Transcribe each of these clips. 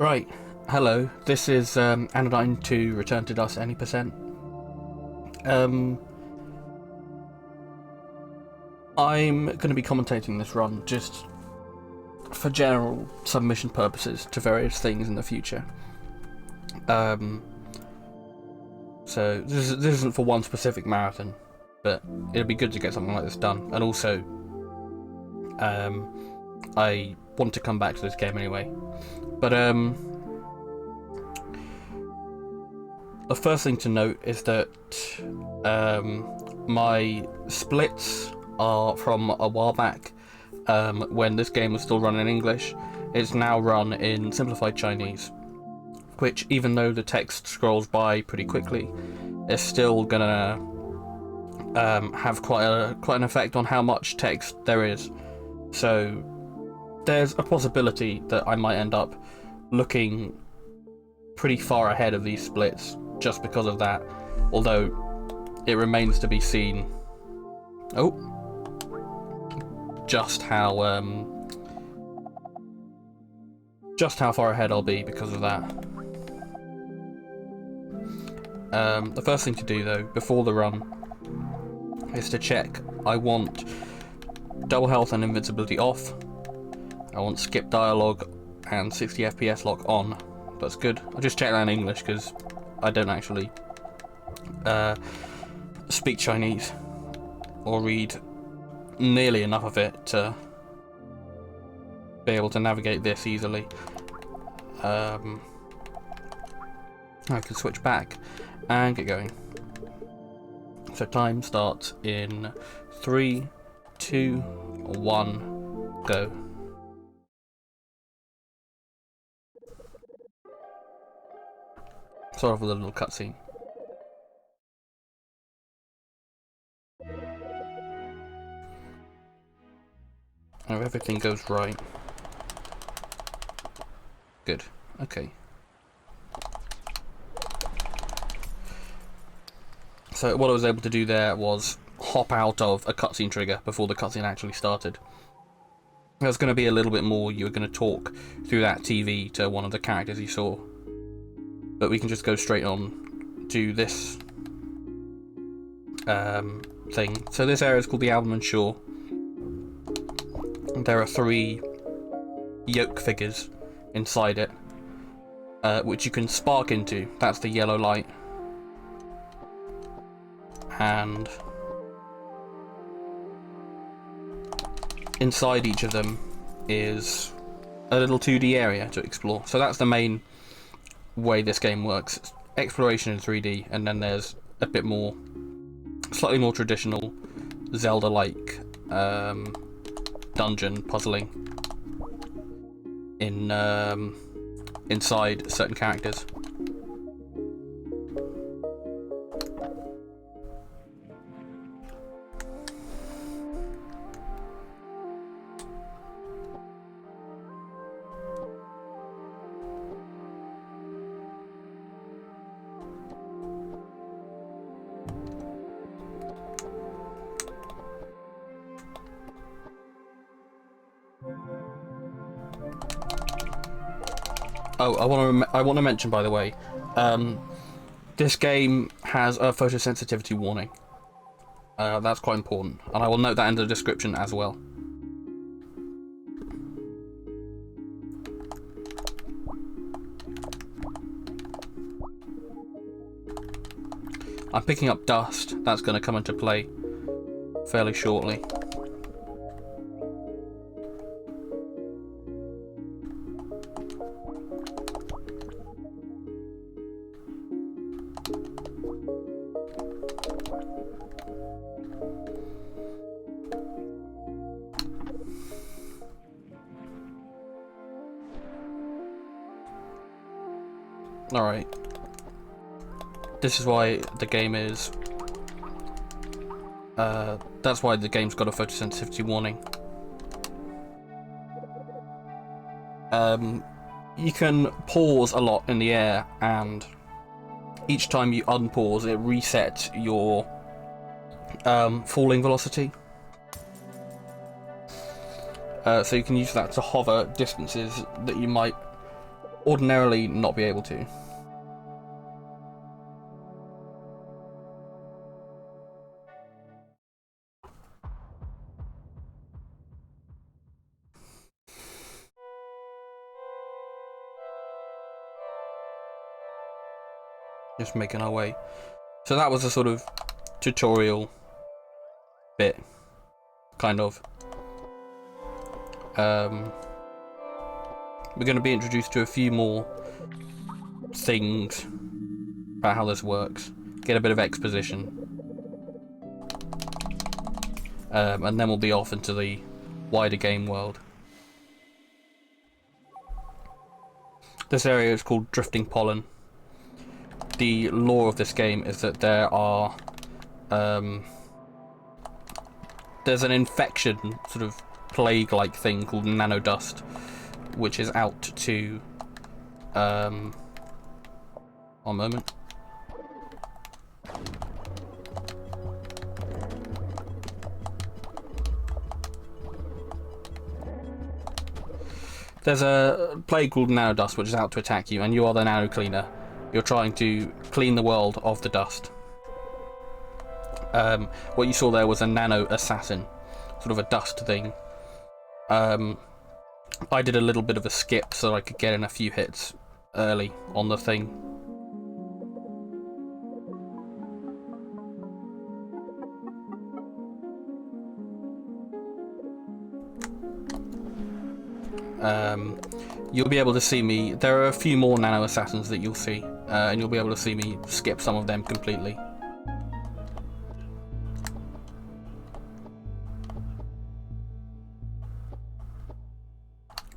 Right, hello, this is Anodyne to Return to Dust any percent. I'm going to be commentating this run just for general submission purposes to various things in the future. So this isn't for one specific marathon, but it'd be good to get something like this done. And also, I want to come back to this game anyway. But the first thing to note is that my splits are from a while back, when this game was still run in English. It's now run in simplified Chinese, which, even though the text scrolls by pretty quickly, is still gonna have quite an effect on how much text there is. So there's a possibility that I might end up looking pretty far ahead of these splits just because of that, although it remains to be seen just how far ahead I'll be because of that. The first thing to do though before the run is to check I want double health and invincibility off. I want skip dialogue and 60 FPS lock on. That's good. I'll just check that in English because I don't actually speak Chinese or read nearly enough of it to be able to navigate this easily. I can switch back and get going. So time starts in 3, 2, 1, go. Start off with a little cutscene. If everything goes right. Good. Okay. So what I was able to do there was hop out of a cutscene trigger before the cutscene actually started. There's going to be a little bit more. You were going to talk through that TV to one of the characters you saw. But we can just go straight on to this thing. So this area is called the Alderman Shore. There are 3 yoke figures inside it, which you can spark into. That's the yellow light. And inside each of them is a little 2D area to explore. So that's the main way this game works. Exploration in 3D, and then there's a bit more, slightly more traditional Zelda-like dungeon puzzling in inside certain characters. Oh, I want to mention, by the way, this game has a photosensitivity warning. That's quite important, and I will note that in the description as well. I'm picking up dust. That's going to come into play fairly shortly. Alright. This is why the game is... that's why the game's got a photosensitivity warning. You can pause a lot in the air, and each time you unpause, it resets your falling velocity. So you can use that to hover distances that you might ordinarily not be able to. Just making our way. So that was a sort of tutorial bit, kind of. We're going to be introduced to a few more things about how this works. Get a bit of exposition. And then we'll be off into the wider game world. This area is called Drifting Pollen. The lore of this game is that there are there's an infection, sort of plague-like thing called nanodust, which is out to one moment. There's a plague called nanodust which is out to attack you, and you are the nano cleaner. You're trying to clean the world of the dust. What you saw there was a nano assassin, sort of a dust thing. I did a little bit of a skip so I could get in a few hits early on the thing. You'll be able to see me. There are a few more nano assassins that you'll see, and you'll be able to see me skip some of them completely.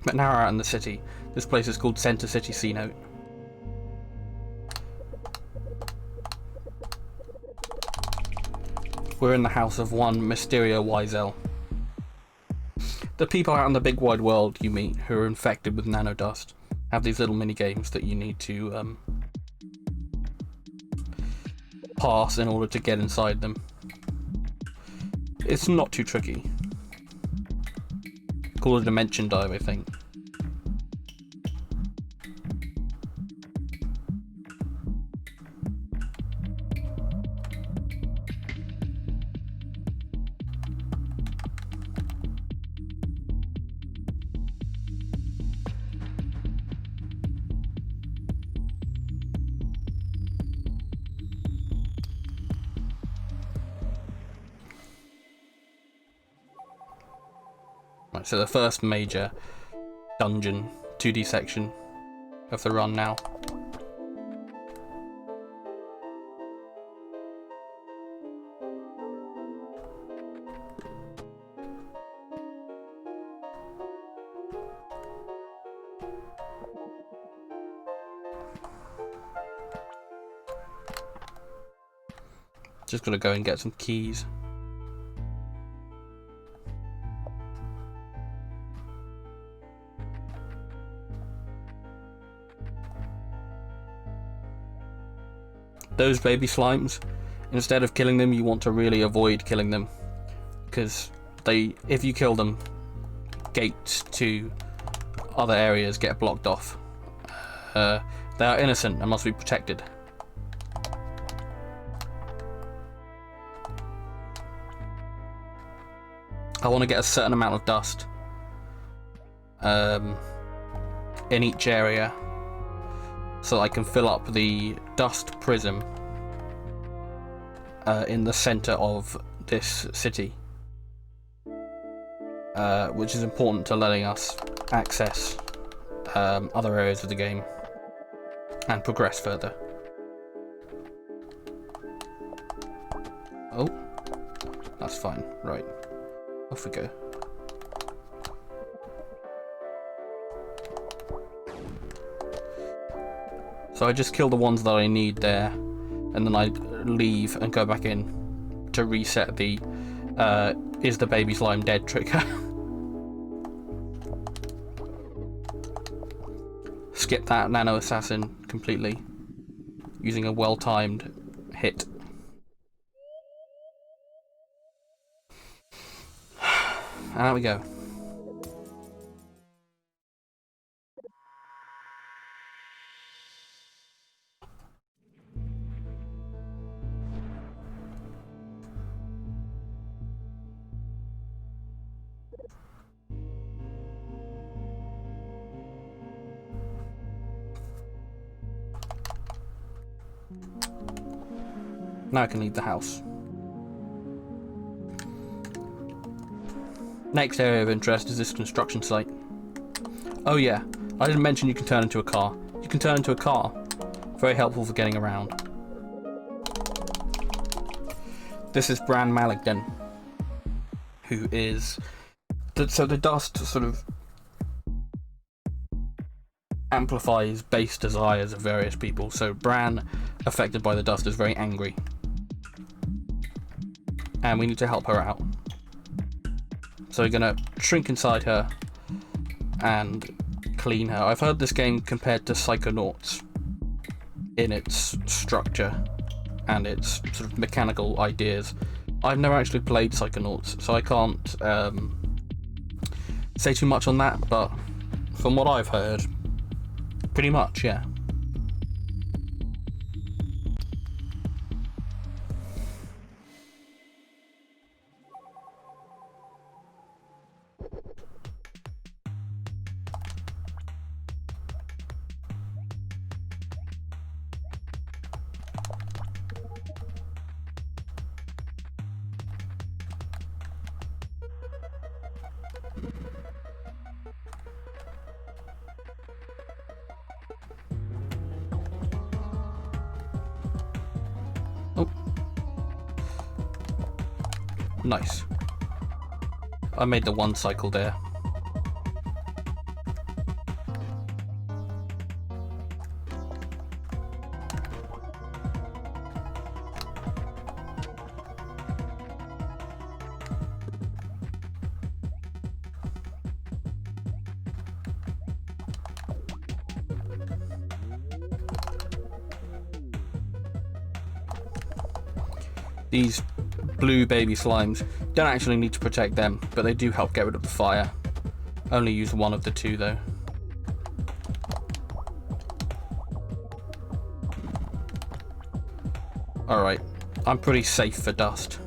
But now we're out in the city. This place is called Center City C Note. We're in the house of one Mysterio Wiesel. The people out in the big wide world you meet who are infected with nanodust have these little mini games that you need to pass in order to get inside them. It's not too tricky. Call it a dimension dive, I think. Right, so the first major dungeon 2D section of the run now. Just gotta go and get some keys. Those baby slimes, instead of killing them, you want to really avoid killing them, because if you kill them, gates to other areas get blocked off. They are innocent and must be protected. I want to get a certain amount of dust in each area, so I can fill up the dust prism in the center of this city, which is important to letting us access other areas of the game and progress further. Oh, that's fine. Right, off we go. So I just kill the ones that I need there, and then I leave and go back in to reset the is the baby slime dead trigger. Skip that nano assassin completely using a well-timed hit. And there we go. Now I can leave the house. Next area of interest is this construction site. Oh yeah, I didn't mention you can turn into a car. You can turn into a car. Very helpful for getting around. This is Bran Maligden, who is... So the dust sort of amplifies base desires of various people. So Bran, affected by the dust, is very angry. And we need to help her out. So we're going to shrink inside her and clean her. I've heard this game compared to Psychonauts in its structure and its sort of mechanical ideas. I've never actually played Psychonauts, so I can't say too much on that, but from what I've heard, pretty much, yeah. Nice. I made the one cycle there. These blue baby slimes, don't actually need to protect them, but they do help get rid of the fire. Only use one of the two though. Alright, I'm pretty safe for dust.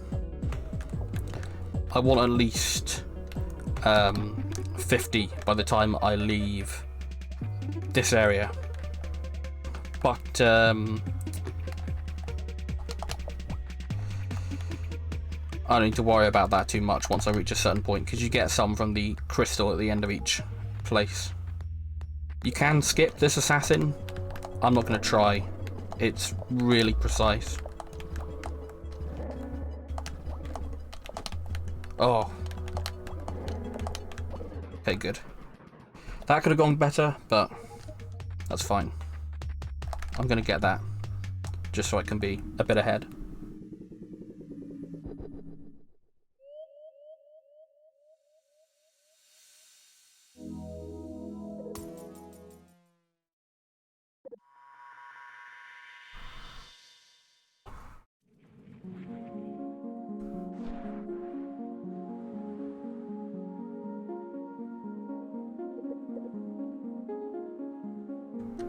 I want at least 50 by the time I leave this area. But I don't need to worry about that too much once I reach a certain point, because you get some from the crystal at the end of each place. You can skip this assassin. I'm not going to try. It's really precise. Oh. Okay, good. That could have gone better, but that's fine. I'm going to get that, just so I can be a bit ahead.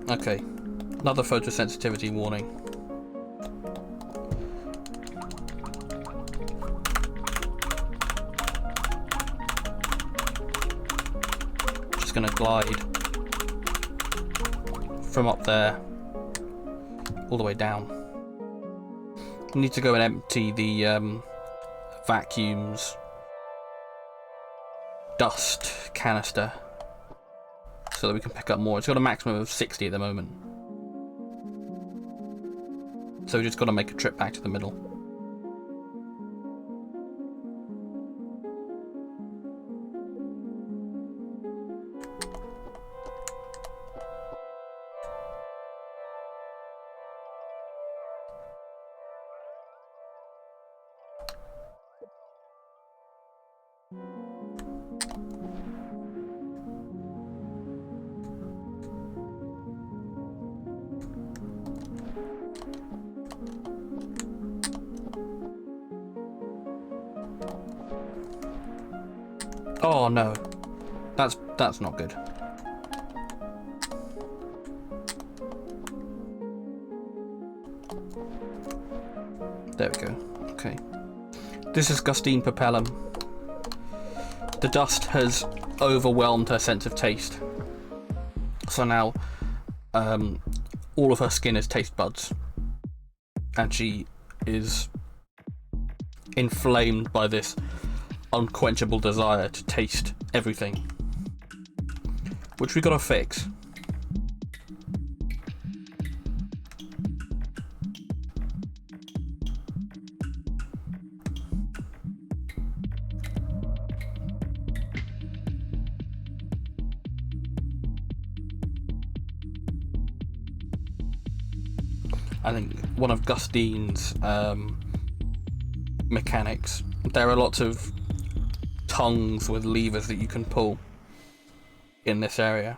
Okay, another photosensitivity warning. Just gonna glide from up there all the way down. We need to go and empty the vacuum's dust canister, so that we can pick up more. It's got a maximum of 60 at the moment. So we just got to make a trip back to the middle. Oh no, that's not good. There we go. Okay. This is Gustine Papellum. The dust has overwhelmed her sense of taste. So now, all of her skin is taste buds, and she is inflamed by this unquenchable desire to taste everything, which we gotta fix. I think one of Gustine's mechanics, there are lots of tongues with levers that you can pull in this area.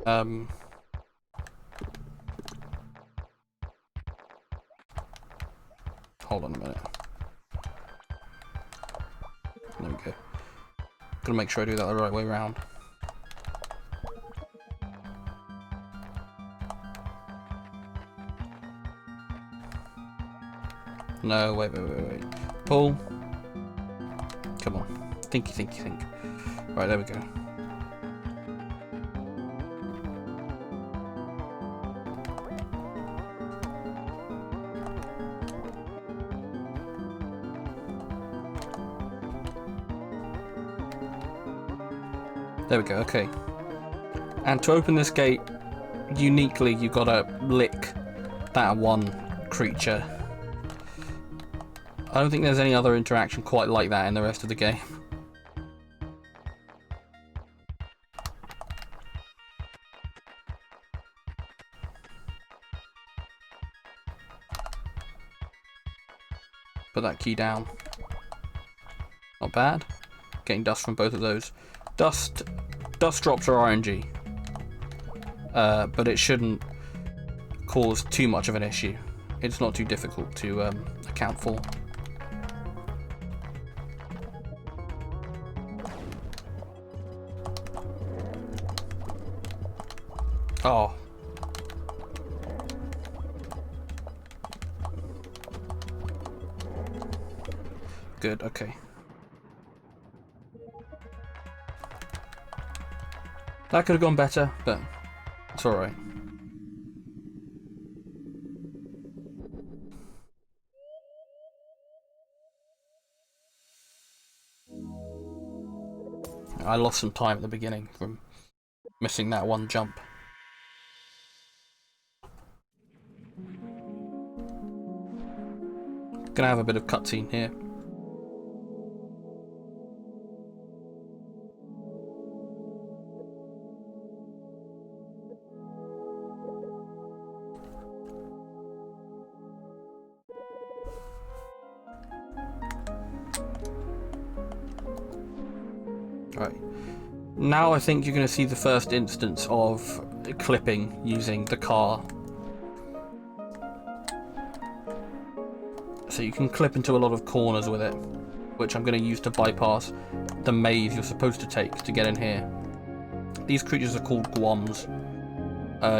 Hold on a minute. There we go. Gotta make sure I do that the right way around. No, wait. Pull. Come on. Think. Right, there we go. There we go, okay. And to open this gate, uniquely, you gotta lick that one creature. I don't think there's any other interaction quite like that in the rest of the game. Put that key down. Not bad. Getting dust from both of those. Dust drops are RNG. But it shouldn't cause too much of an issue. It's not too difficult to account for. Oh. Good, okay. That could have gone better, but it's alright. I lost some time at the beginning from missing that one jump. Gonna have a bit of cutscene here. Right. Now I think you're going to see the first instance of clipping using the car. So you can clip into a lot of corners with it, which I'm going to use to bypass the maze you're supposed to take to get in here. These creatures are called Guams.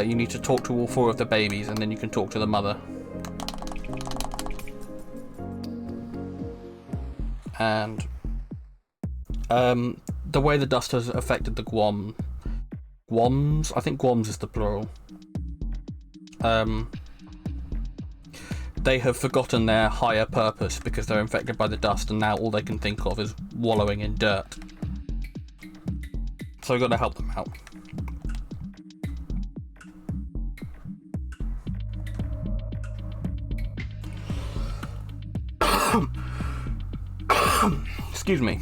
You need to talk to all 4 of the babies, and then you can talk to the mother. And the way the dust has affected the Guams, I think Guams is the plural. They have forgotten their higher purpose because they're infected by the dust, and now all they can think of is wallowing in dirt. So I've got to help them out. Excuse me.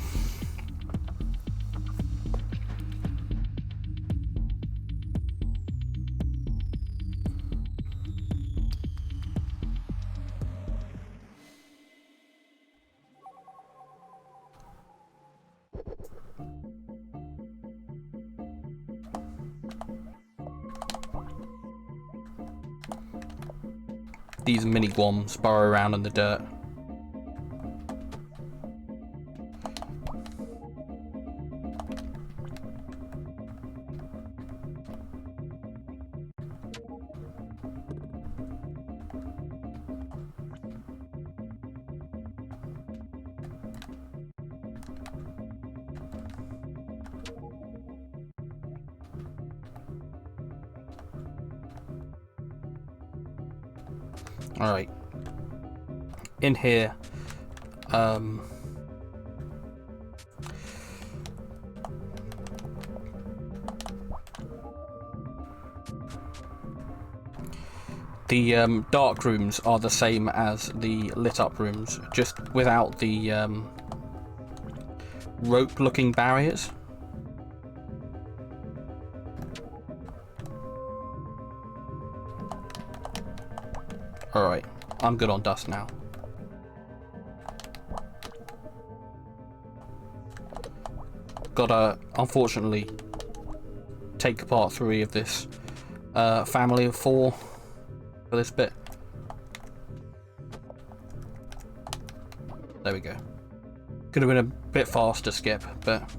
These mini Guams burrow around in the dirt. Alright. In here, the dark rooms are the same as the lit up rooms, just without the rope looking barriers. Alright, I'm good on dust now. Gotta, unfortunately, take apart 3 of this family of 4 for this bit. There we go. Could have been a bit faster skip, but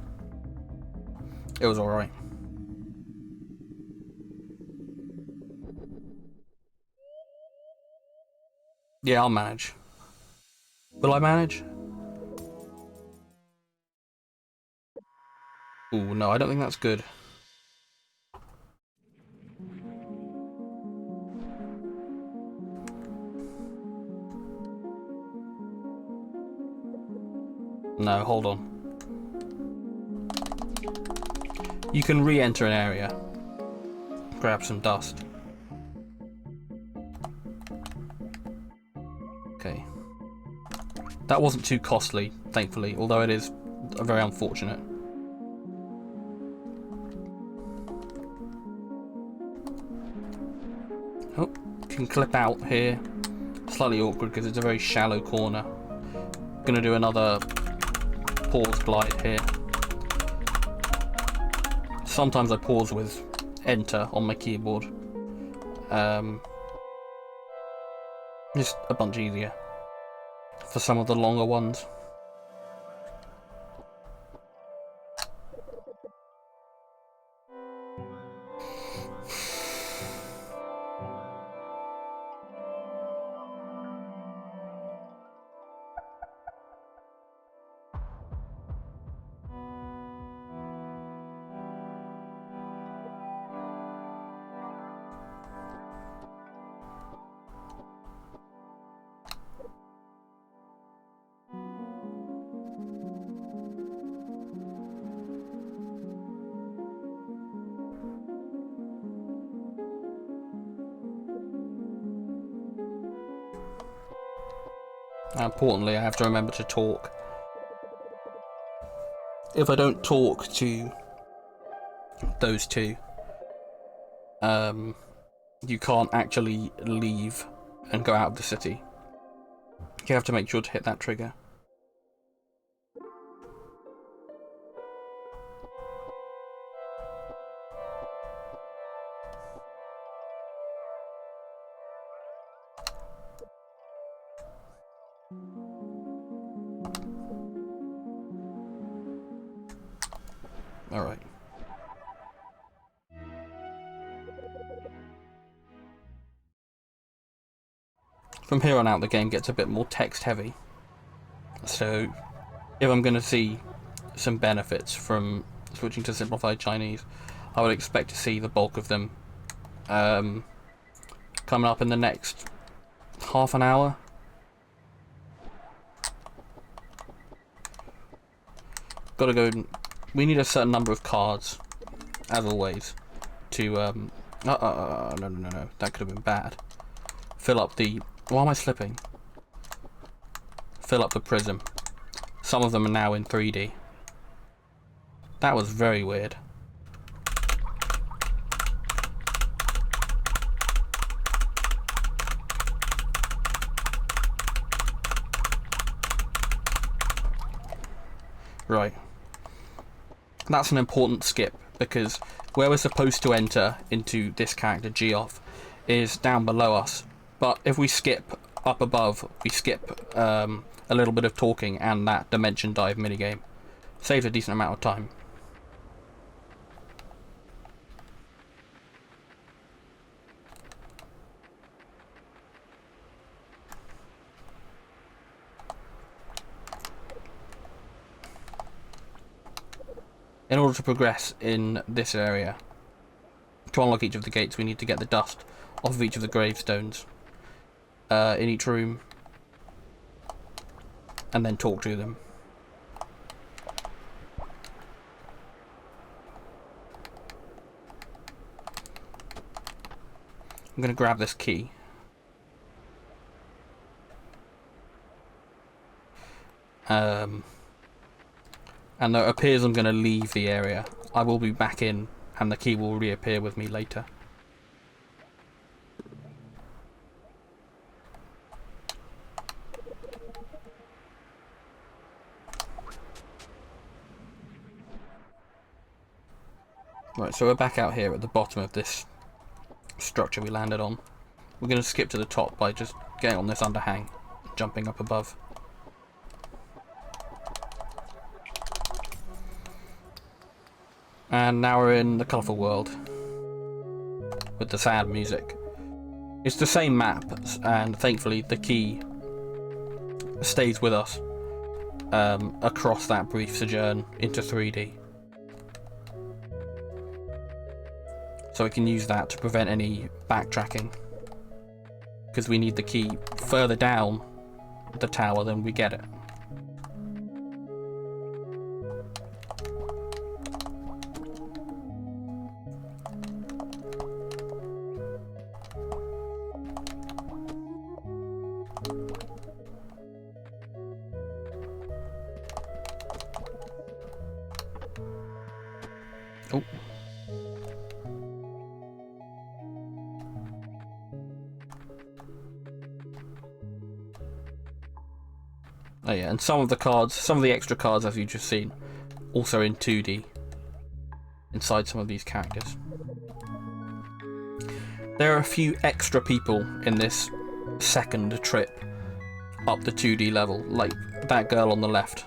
it was alright. Yeah, I'll manage. Will I manage? Ooh, no, I don't think that's good. No, hold on. You can re-enter an area. Grab some dust. Okay. That wasn't too costly, thankfully, although it is very unfortunate. Oh, can clip out here. Slightly awkward because it's a very shallow corner. Gonna do another pause glide here. Sometimes I pause with enter on my keyboard. Just a bunch easier for some of the longer ones. Importantly, I have to remember to talk. If I don't talk to those 2, you can't actually leave and go out of the city. You have to make sure to hit that trigger. Alright. From here on out, the game gets a bit more text heavy. So, if I'm going to see some benefits from switching to simplified Chinese, I would expect to see the bulk of them coming up in the next half an hour. Gotta go. We need a certain number of cards, as always, to no, that could have been bad. Fill up the. Why am I slipping? Fill up the prism. Some of them are now in 3D. That was very weird. Right. That's an important skip, because where we're supposed to enter into this character Geoff is down below us. But if we skip up above, we skip a little bit of talking and that dimension dive minigame. Saves a decent amount of time. In order to progress in this area, to unlock each of the gates, we need to get the dust off of each of the gravestones. in each room, and then talk to them. I'm going to grab this key. And it appears I'm going to leave the area. I will be back in, and the key will reappear with me later. Right, so we're back out here at the bottom of this structure we landed on. We're going to skip to the top by just getting on this underhang, jumping up above. And now we're in the colourful world with the sad music. It's the same map, and thankfully the key stays with us across that brief sojourn into 3D. So we can use that to prevent any backtracking, because we need the key further down the tower than we get it. Oh. Oh yeah, and some of the cards, some of the extra cards, as you've just seen, also in 2D inside some of these characters. There are a few extra people in this second trip up the 2D level, like that girl on the left.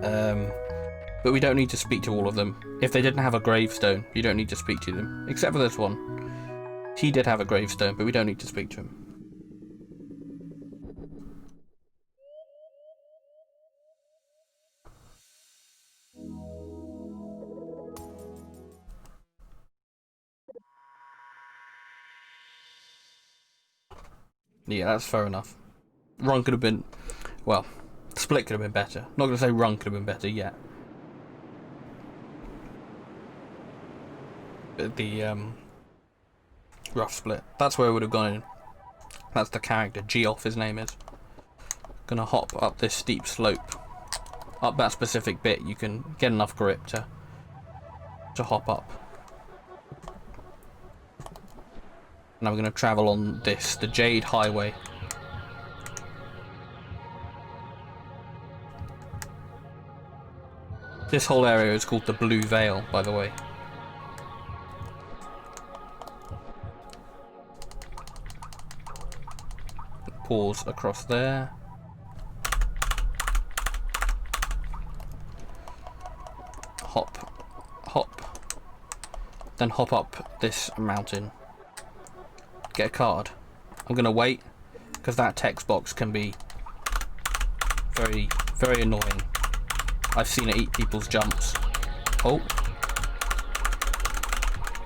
But we don't need to speak to all of them. If they didn't have a gravestone, you don't need to speak to them. Except for this one. He did have a gravestone, but we don't need to speak to him. Yeah, that's fair enough. Run could have been... well, split could have been better. Not going to say run could have been better yet. The rough split. That's where I would have gone in. That's the character. Geoff, his name is. Gonna hop up this steep slope. Up that specific bit, you can get enough grip to hop up. Now we're going to travel on this, the Jade Highway. This whole area is called the Blue Veil, by the way. Pause across there. Hop, hop. Then hop up this mountain. Get a card. I'm gonna wait, because that text box can be very, very annoying. I've seen it eat people's jumps. Oh.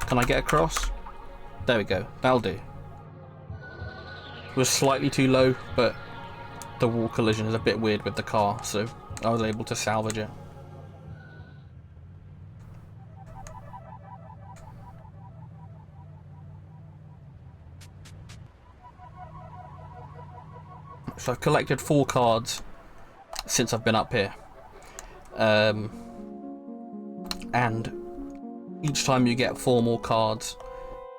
Can I get across? There we go. That'll do. It was slightly too low, but the wall collision is a bit weird with the car, so I was able to salvage it. So I've collected 4 cards since I've been up here. And each time you get 4 more cards,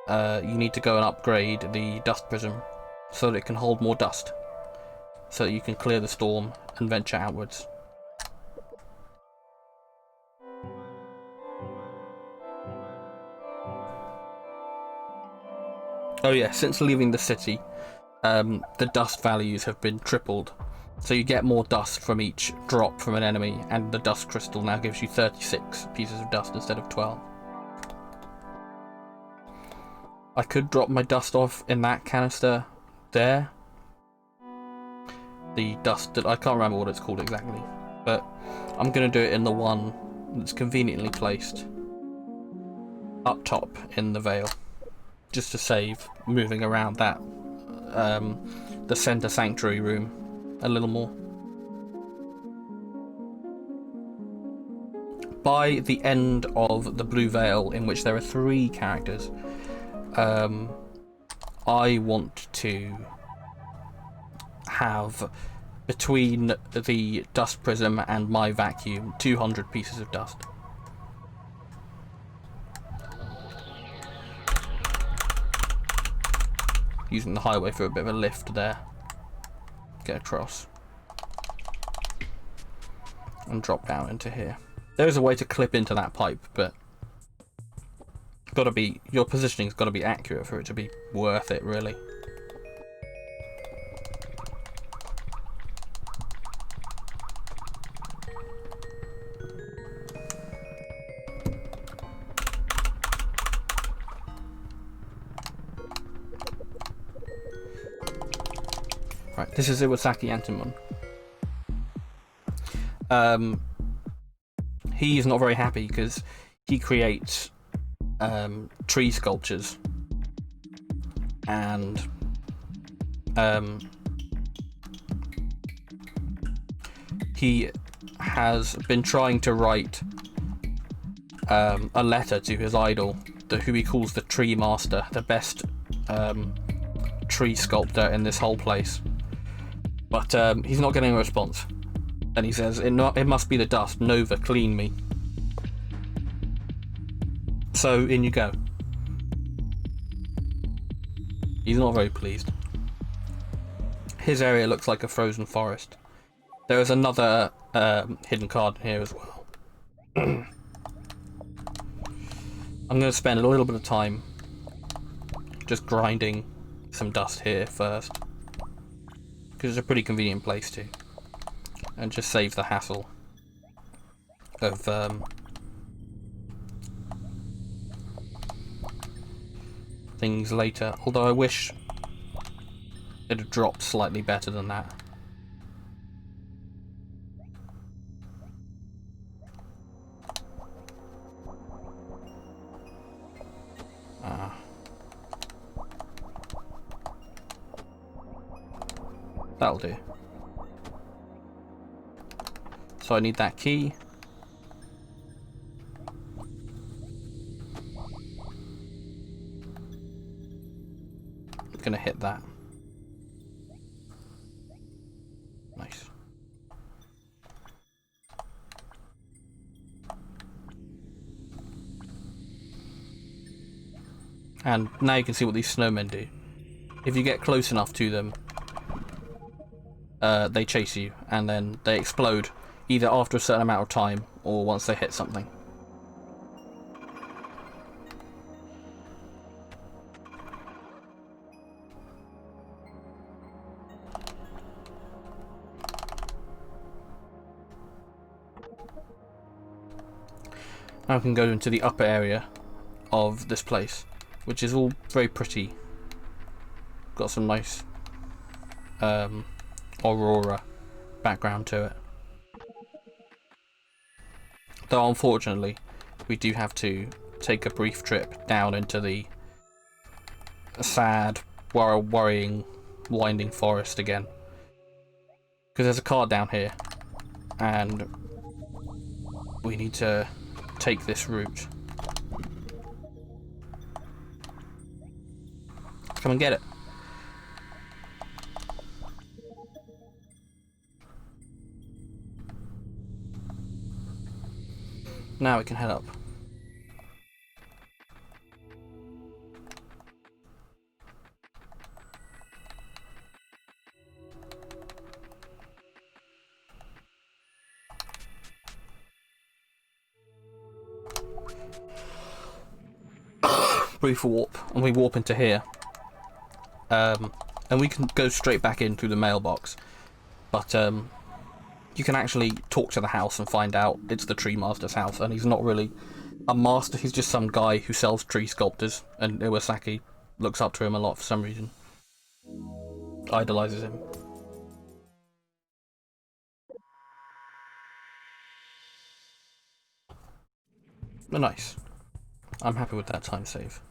you need to go and upgrade the dust prism so that it can hold more dust, so that you can clear the storm and venture outwards. Oh yeah, since leaving the city, the dust values have been tripled. So you get more dust from each drop from an enemy, and the dust crystal now gives you 36 pieces of dust instead of 12. I could drop my dust off in that canister there. The dust that I can't remember what it's called exactly, but I'm going to do it in the one that's conveniently placed up top in the Vale, just to save moving around that the center sanctuary room a little more. By the end of the Blue Veil, in which there are 3 characters, I want to have, between the dust prism and my vacuum, 200 pieces of dust. Using the highway for a bit of a lift there. Get across. And drop down into here. There is a way to clip into that pipe, but your positioning's got to be accurate for it to be worth it, really. Right, this is Iwasaki Antimon. He is not very happy because he creates tree sculptures, and he has been trying to write a letter to his idol, who he calls the Tree Master, the best tree sculptor in this whole place. But he's not getting a response. And he says, it must be the dust. Nova, clean me. So, in you go. He's not very pleased. His area looks like a frozen forest. There is another hidden card in here as well. I'm going to spend a little bit of time just grinding some dust here first, because it's a pretty convenient place to, and just save the hassle of things later, although I wish it had dropped slightly better than that. That'll do. So I need that key. I'm gonna hit that. Nice. And now you can see what these snowmen do. If you get close enough to them, they chase you, and then they explode either after a certain amount of time or once they hit something. Now we can go into the upper area of this place, which is all very pretty. Got some nice aurora background to it. Though unfortunately, we do have to take a brief trip down into the sad, worrying, winding forest again. Because there's a card down here, and we need to take this route. Let's come and get it. Now we can head up. Brief warp, and we warp into here. And we can go straight back in through the mailbox. But you can actually talk to the house and find out it's the Tree Master's house, and he's not really a master, he's just some guy who sells tree sculptors, and Iwasaki looks up to him a lot for some reason. Idolizes him. But nice. I'm happy with that time save.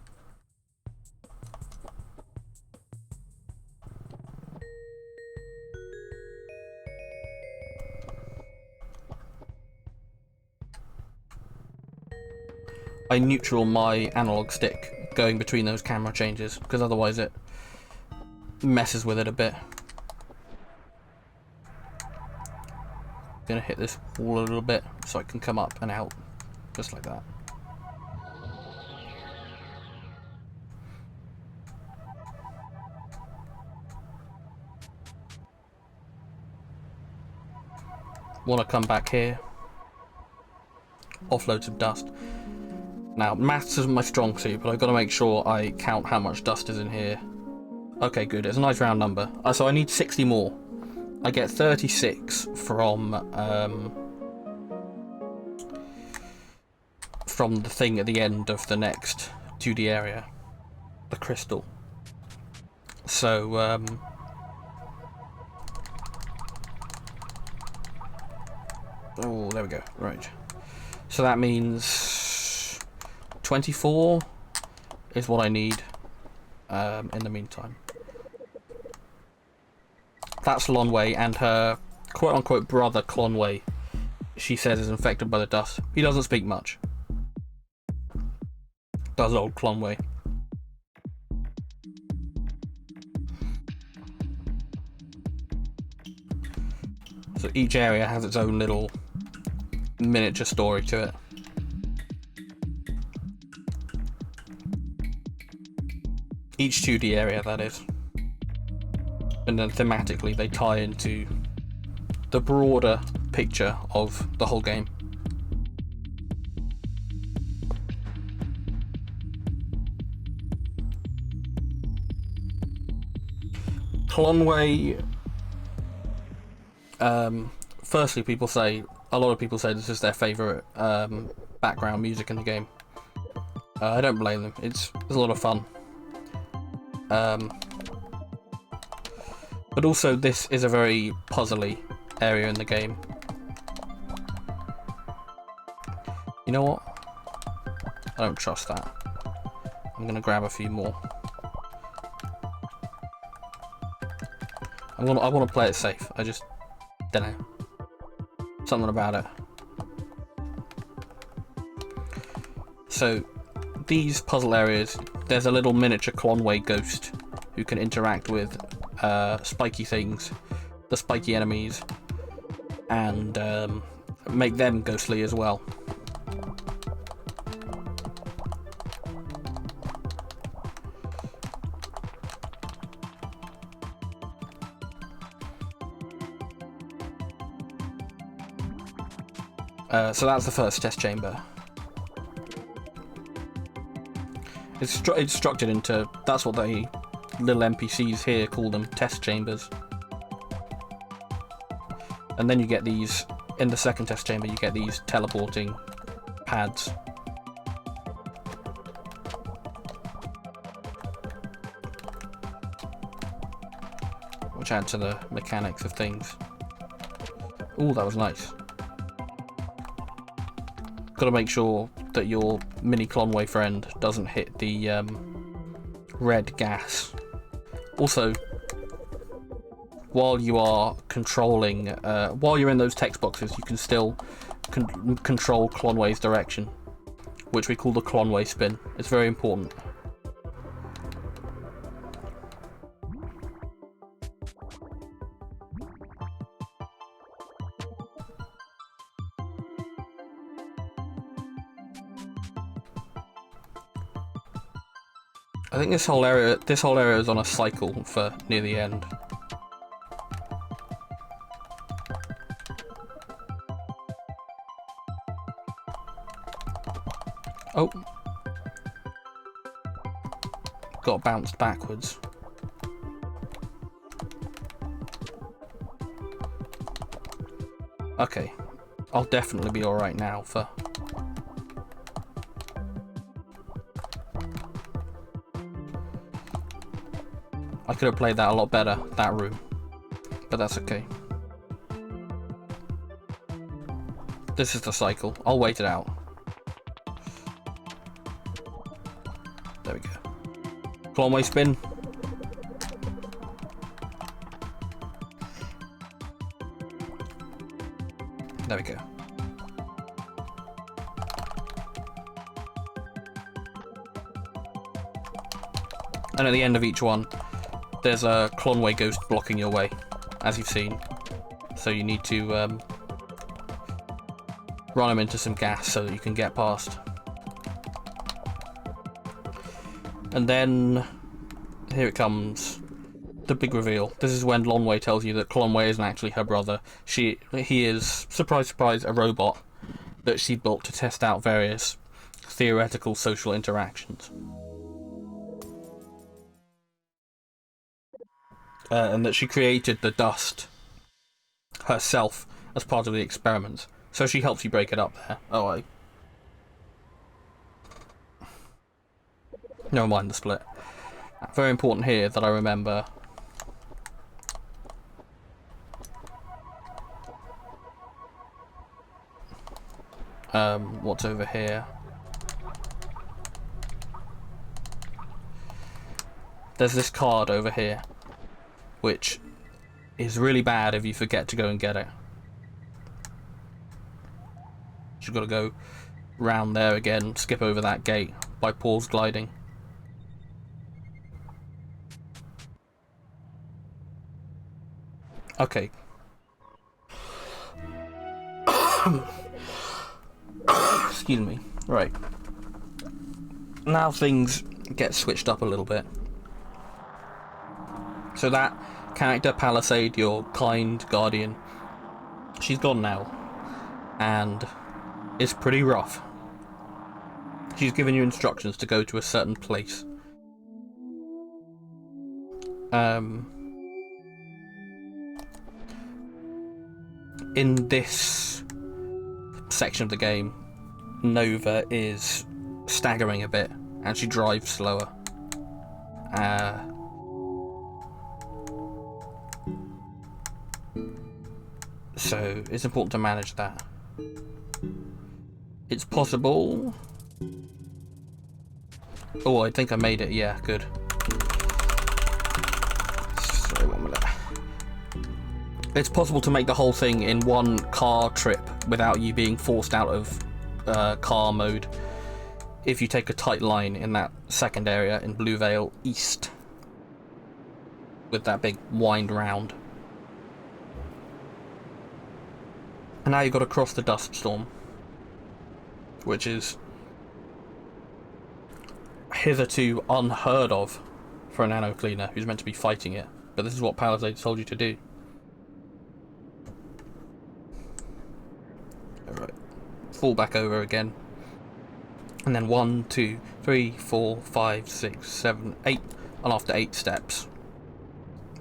I neutral my analog stick going between those camera changes, because otherwise it messes with it a bit. Gonna hit this wall a little bit so I can come up and out, just like that. Want to come back here, offload some dust. Now, maths isn't my strong suit, but I've got to make sure I count how much dust is in here. Okay, good. It's a nice round number. So I need 60 more. I get 36 from the thing at the end of the next 2D area, the crystal. So oh, there we go. Right. So that means 24 is what I need in the meantime. That's Lonway and her quote-unquote brother Clonway, she says, is infected by the dust. He doesn't speak much. Does old Clonway. So each area has its own little miniature story to it. Each 2D area, that is. And then thematically they tie into the broader picture of the whole game. Clonway, firstly, a lot of people say this is their favourite background music in the game. I don't blame them. It's a lot of fun. But also, this is a very puzzly area in the game. You know what? I don't trust that. I'm gonna grab a few more. I want to play it safe. I just don't know. Something about it. So, these puzzle areas, there's a little miniature Clonway ghost who can interact with spiky things, the spiky enemies, and make them ghostly as well. So that's the first test chamber. It's structured into, that's what the little NPCs here call them, test chambers. And then you get these, in the second test chamber, you get these teleporting pads. Which add to the mechanics of things. Ooh, that was nice. Got to make sure that your mini Clonway friend doesn't hit the red gas. Also, while you are controlling, while you're in those text boxes, you can still control Clonway's direction, which we call the Clonway spin. It's very important. I think this whole area is on a cycle for near the end. Oh, got bounced backwards. Okay, I'll definitely be alright now for... I could have played that a lot better, that room, but that's okay. This is the cycle. I'll wait it out. There we go. Clonway spin. There we go. And at the end of each one, there's a Clonway ghost blocking your way, as you've seen. So you need to run them into some gas so that you can get past. And then here it comes, the big reveal. This is when Lonway tells you that Clonway isn't actually her brother. He is, surprise surprise, a robot that she built to test out various theoretical social interactions. And that she created the dust herself as part of the experiments. So she helps you break it up there. Oh, never mind the split. Very important here that I remember. What's over here? There's this card over here, which is really bad if you forget to go and get it. You've got to go round there again, skip over that gate by pause gliding. Okay. Excuse me. Right. Now things get switched up a little bit. So that character, Palisade, your kind guardian, she's gone now. And it's pretty rough. She's given you instructions to go to a certain place. In this section of the game, Nova is staggering a bit and she drives slower. So it's important to manage that. It's possible. Oh, I think I made it. Yeah, good. Sorry, 1 minute. It's possible to make the whole thing in one car trip without you being forced out of car mode if you take a tight line in that second area in Blue Vale East with that big wind round. And now you've got to cross the dust storm, which is hitherto unheard of for a nano cleaner who's meant to be fighting it, but this is what Palisade told you to do. Alright, fall back over again, and then 1, 2, 3, 4, 5, 6, 7, 8, and after 8 steps,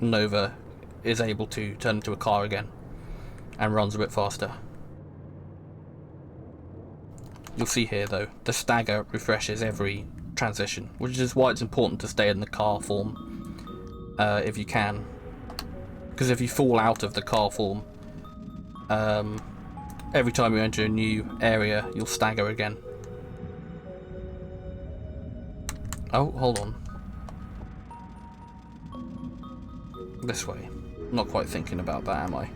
Nova is able to turn into a car again and runs a bit faster. You'll see here though, the stagger refreshes every transition, which is why it's important to stay in the car form if you can, because if you fall out of the car form, every time you enter a new area you'll stagger again. Oh, hold on. This way. Not quite thinking about that, am I?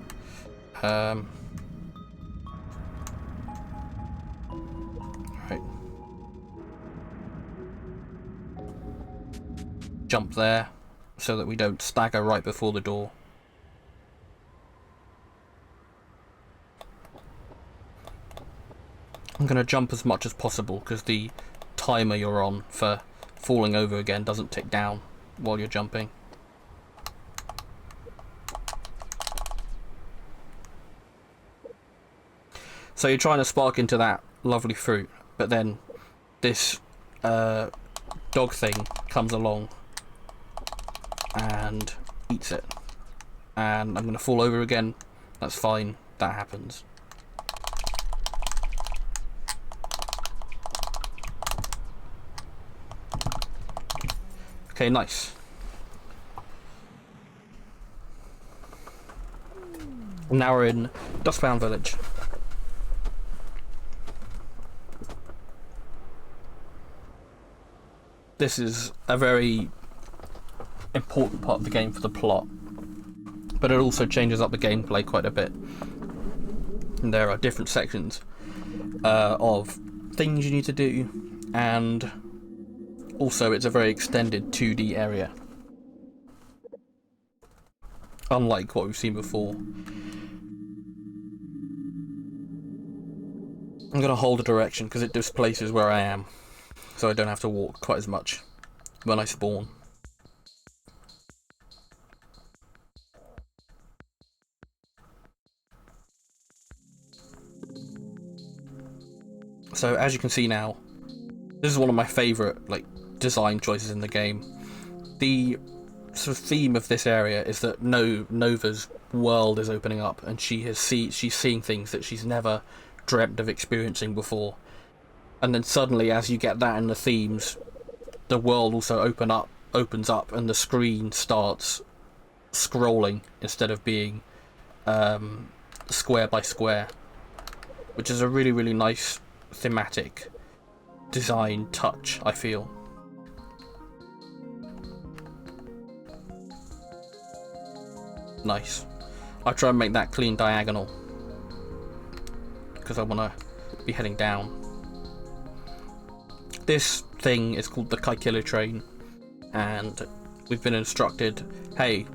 Right. Jump there so that we don't stagger right before the door. I'm going to jump as much as possible because the timer you're on for falling over again doesn't tick down while you're jumping. So you're trying to spark into that lovely fruit, but then this dog thing comes along and eats it. And I'm going to fall over again. That's fine, that happens. Okay, nice. Now we're in Dustbound Village. This is a very important part of the game for the plot, but it also changes up the gameplay quite a bit. And there are different sections of things you need to do, and also it's a very extended 2D area, unlike what we've seen before. I'm going to hold a direction because it displaces where I am, so I don't have to walk quite as much when I spawn. So as you can see now, this is one of my favourite design choices in the game. The sort of theme of this area is that Nova's world is opening up, and she's seeing things that she's never dreamt of experiencing before. And then suddenly, as you get that in the themes, the world also opens up, and the screen starts scrolling instead of being square by square, which is a really, really nice thematic design touch, I feel. Nice. I try and make that clean diagonal because I want to be heading down. This thing is called the Kaikila train, and we've been instructed, hey,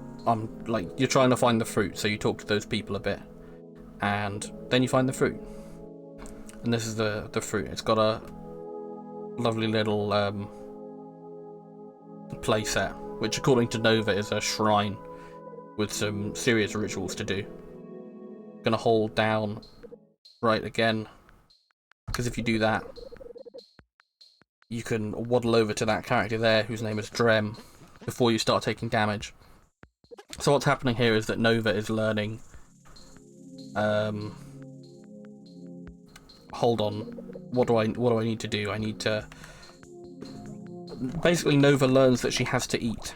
you're trying to find the fruit, so you talk to those people a bit, and then you find the fruit. And this is the fruit. It's got a lovely little play set, which according to Nova is a shrine with some serious rituals to do. Gonna hold down right again, because if you do that, you can waddle over to that character there whose name is Drem before you start taking damage. So what's happening here is that Nova is learning. Hold on. What do I need to do? I need to. Basically, Nova learns that she has to eat.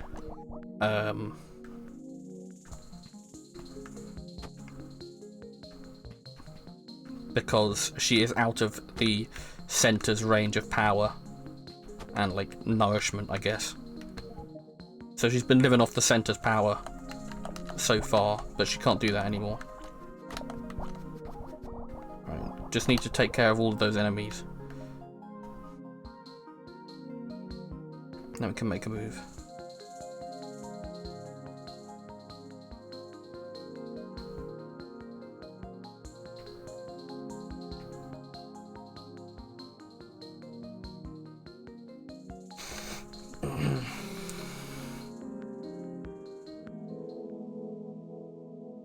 Because she is out of the center's range of power and nourishment, I guess. So she's been living off the center's power so far, but she can't do that anymore. Right, just need to take care of all of those enemies. Then we can make a move.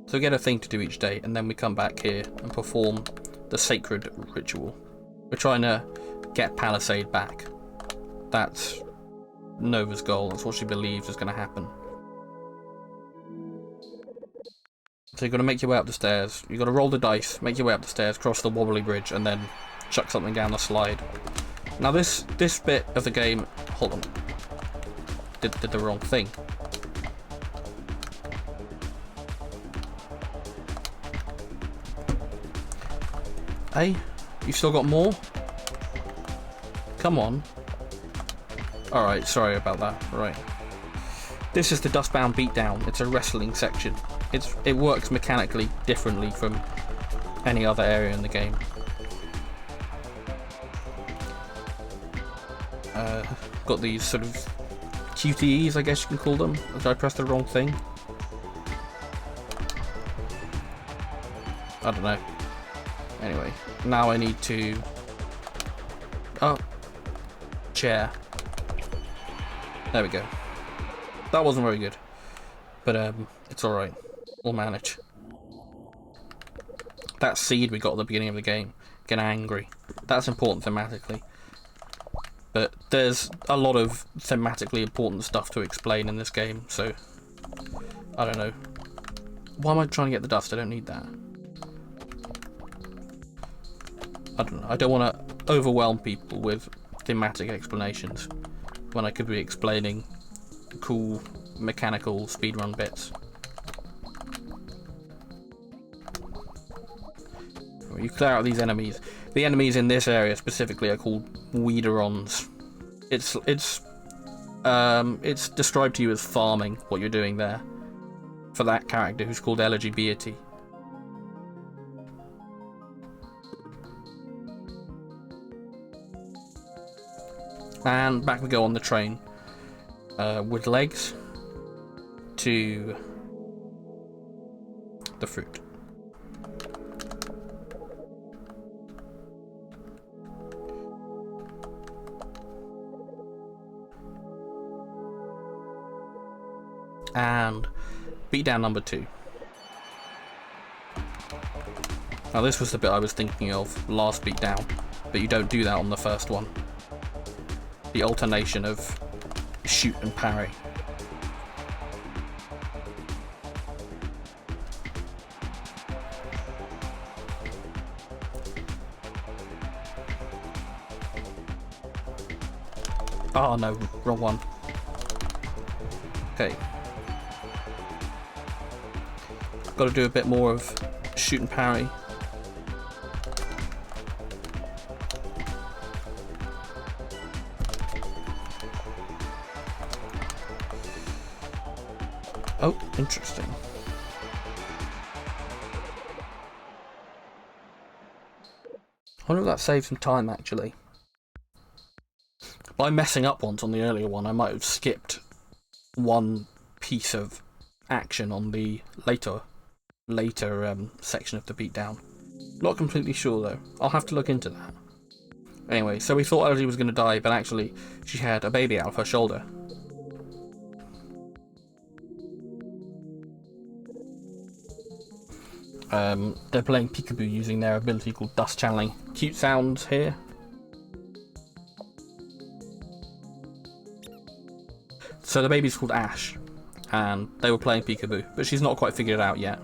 So we get a thing to do each day, and then we come back here and perform the sacred ritual. We're trying to get Palisade back. That's Nova's goal. That's what she believes is going to happen. So you've got to make your way up the stairs. You've got to roll the dice, make your way up the stairs, cross the wobbly bridge, and then chuck something down the slide. Now this bit of the game... Hold on. Did the wrong thing. Hey, you still got more? Come on. Alright, sorry about that. Right. This is the Dustbound Beatdown. It's a wrestling section. It works mechanically differently from any other area in the game. Got these sort of QTEs, I guess you can call them. Did I press the wrong thing? I don't know. Anyway, now I need to... Oh. Chair. There we go. That wasn't very good. But, it's alright. We'll manage. That seed we got at the beginning of the game, get angry. That's important thematically. But there's a lot of thematically important stuff to explain in this game, so... I don't know. Why am I trying to get the dust? I don't need that. I don't know. I don't want to overwhelm people with thematic explanations when I could be explaining cool mechanical speedrun bits. You clear out these enemies. The enemies in this area specifically are called Weederons. It's described to you as farming, what you're doing there, for that character who's called LGBT. And back we go on the train with legs to the fruit. And beatdown number 2. Now this was the bit I was thinking of, last beatdown, but you don't do that on the first one. The alternation of shoot and parry. Oh no, wrong one. Okay. Got to do a bit more of shoot and parry. Oh, interesting. I wonder if that saves some time, actually. By messing up once on the earlier one, I might have skipped one piece of action on the later section of the beatdown. Not completely sure, though. I'll have to look into that. Anyway, so we thought Elodie was going to die, but actually she had a baby out of her shoulder. They're playing peekaboo using their ability called dust channeling. Cute sounds here. So the baby's called Ash, and they were playing peekaboo, but she's not quite figured it out yet.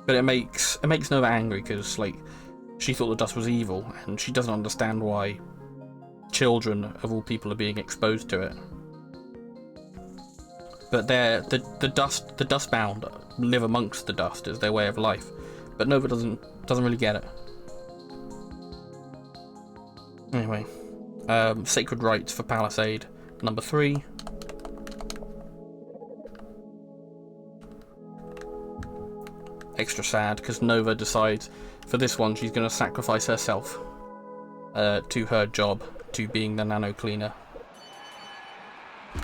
But it makes Nova angry because, like, she thought the dust was evil, and she doesn't understand why children of all people are being exposed to it. But the dustbound live amongst the dust is their way of life. But Nova doesn't really get it. Anyway, Sacred Rites for Palisade number 3. Extra sad because Nova decides for this one she's going to sacrifice herself to her job, to being the nano cleaner.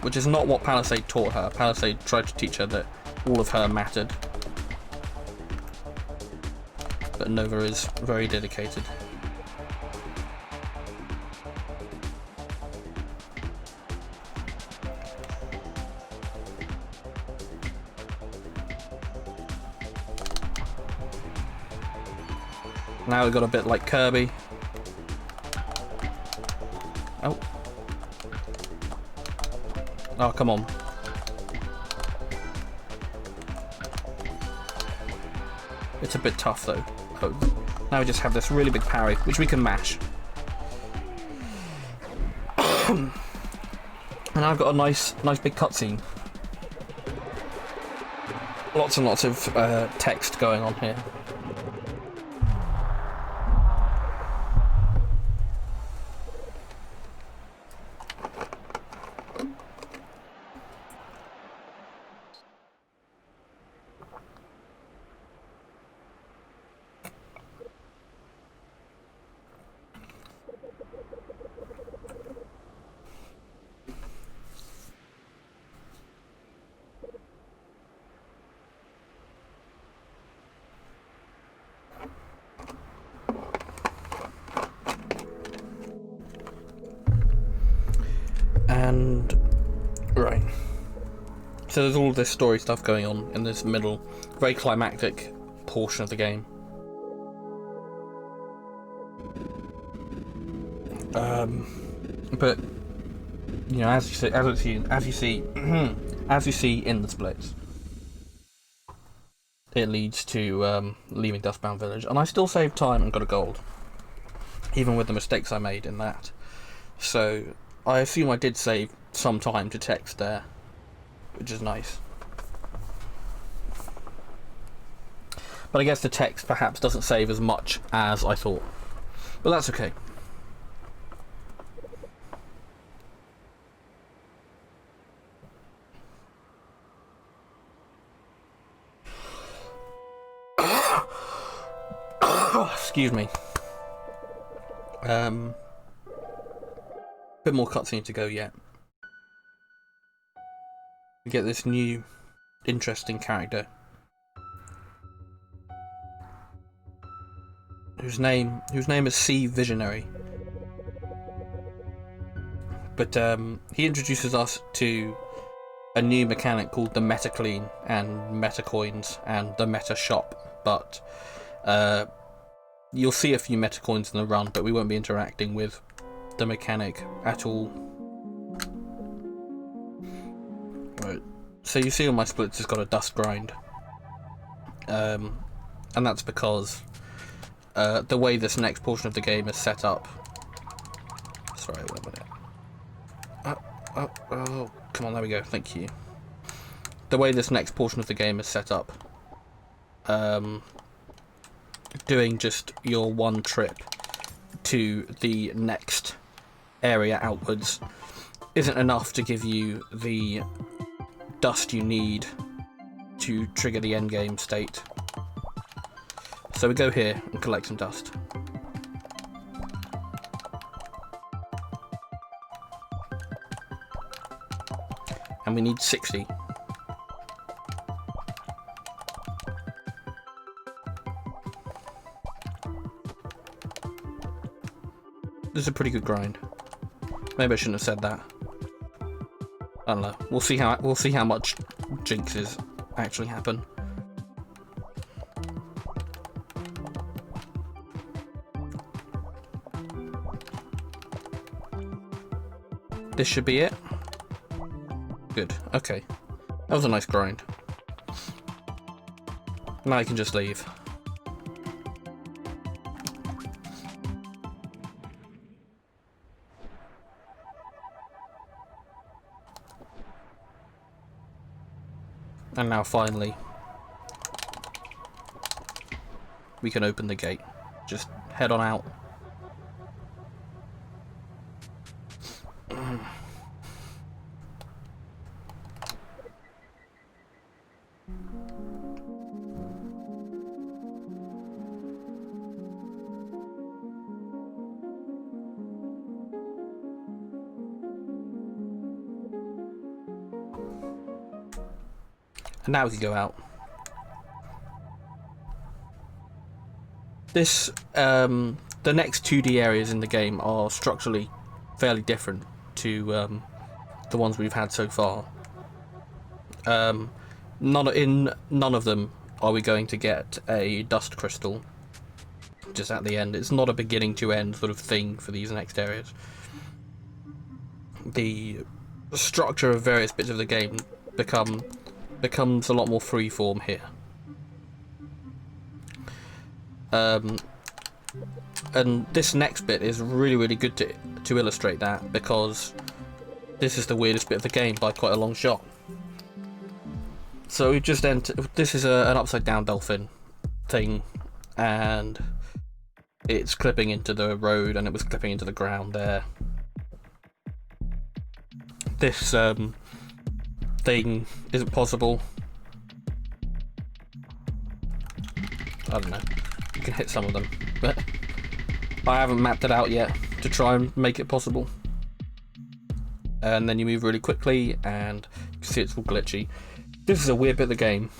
Which is not what Palisade taught her. Palisade tried to teach her that all of her mattered. But Nova is very dedicated. Now we've got a bit like Kirby. Oh. Oh, come on. It's a bit tough though. Oh. Now we just have this really big parry, which we can mash. And I've got a nice big cutscene. Lots and lots of text going on here. And right, so there's all this story stuff going on in this middle, very climactic portion of the game. But you know, as you see in the splits, it leads to leaving Dustbound Village, and I still saved time and got a gold, even with the mistakes I made in that. So I assume I did save some time to text there, which is nice. But I guess the text perhaps doesn't save as much as I thought. But that's okay. Excuse me. bit more cutscene to go yet. We get this new, interesting character whose name is Sea Visionary. But he introduces us to a new mechanic called the Meta Clean and Meta Coins and the Meta Shop. But you'll see a few Meta Coins in the run, but we won't be interacting with the mechanic at all. Right. So you see on my splits it's got a dust grind. And that's because the way this next portion of the game is set up. Sorry, 1 minute. Oh, come on, there we go, thank you. The way this next portion of the game is set up, doing just your one trip to the next area outwards isn't enough to give you the dust you need to trigger the endgame state. So we go here and collect some dust. And we need 60. This is a pretty good grind. Maybe I shouldn't have said that. I don't know. We'll see how much jinxes actually happen. This should be it. Good. Okay. That was a nice grind. Now I can just leave. And now finally we can open the gate. Just head on out. And now we can go out. This, the next 2D areas in the game are structurally fairly different to the ones we've had so far. None of them are we going to get a dust crystal just at the end. It's not a beginning to end sort of thing for these next areas. The structure of various bits of the game becomes a lot more freeform here. And this next bit is really good to illustrate that, because this is the weirdest bit of the game by quite a long shot. So we've just entered. This is an upside down dolphin thing, and it's clipping into the road, and it was clipping into the ground there. This thing isn't possible. I don't know. You can hit some of them, but I haven't mapped it out yet to try and make it possible. And then you move really quickly, and you can see it's all glitchy. This is a weird bit of the game.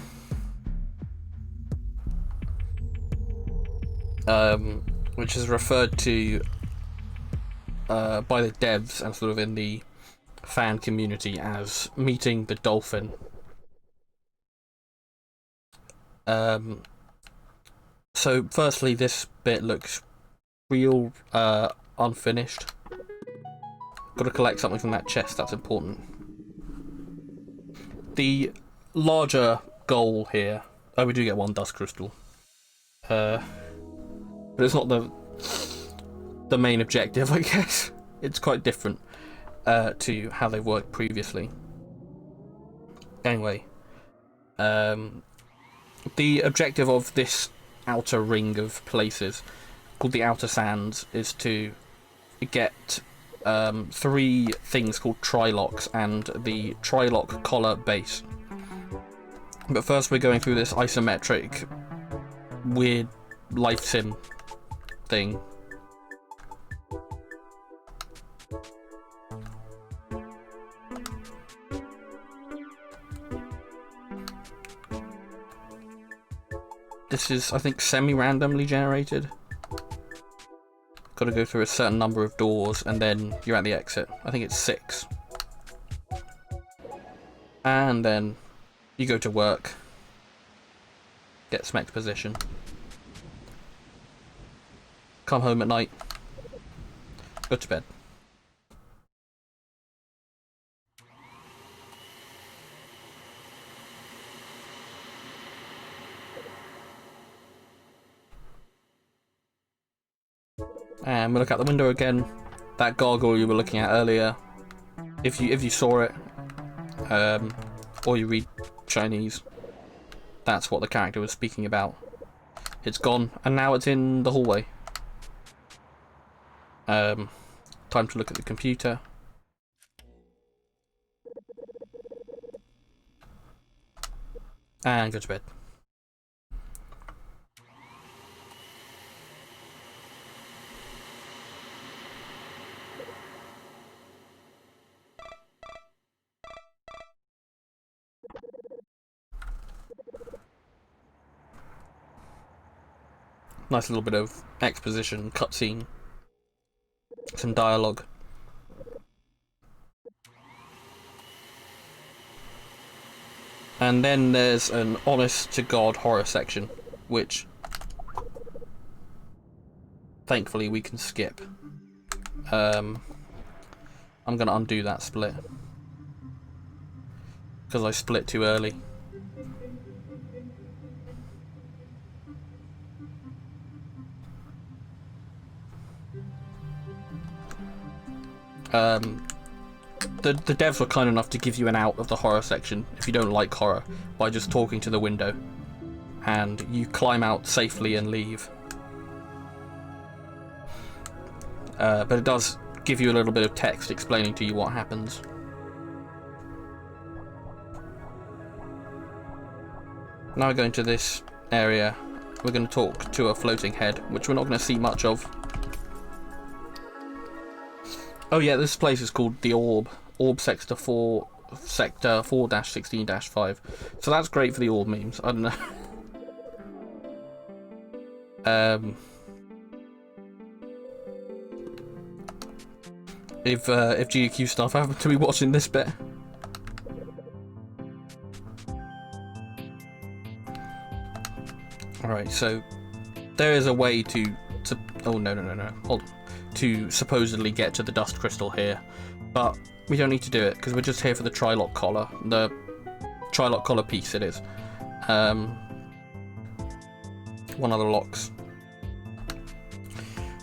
Which is referred to by the devs and sort of in the fan community as meeting the dolphin. So firstly, this bit looks real unfinished. Got to collect something from that chest, that's important. The larger goal here, we do get one dust crystal, but it's not the main objective, I guess. It's quite different to how they've worked previously. Anyway, the objective of this outer ring of places, called the Outer Sands, is to get 3 things called Trilocks and the Trilock collar base. But first we're going through this isometric weird life sim thing. This is, I think, semi-randomly generated. Got to go through a certain number of doors and then you're at the exit. I think it's 6. And then you go to work, get some exposition, come home at night, go to bed. And we look out the window again. That gargoyle you were looking at earlier, if you saw it, or you read Chinese, that's what the character was speaking about. It's gone, and now it's in the hallway. Time to look at the computer. And go to bed. Nice little bit of exposition, cutscene, some dialogue. And then there's an honest-to-God horror section, which thankfully we can skip. I'm going to undo that split, because I split too early. The devs were kind enough to give you an out of the horror section if you don't like horror by just talking to the window, and you climb out safely and leave. But it does give you a little bit of text explaining to you what happens. Now we're going to this area. We're going to talk to a floating head, which we're not going to see much of. Oh yeah, this place is called the Orb. Orb Sector 4, Sector 4-16-5. So that's great for the Orb memes. I don't know. If GQ stuff happen to be watching this bit. Alright, so there is a way to oh no, hold on. To supposedly get to the dust crystal here, but we don't need to do it because we're just here for the tri-lock collar. The tri-lock collar piece it is. One of the locks.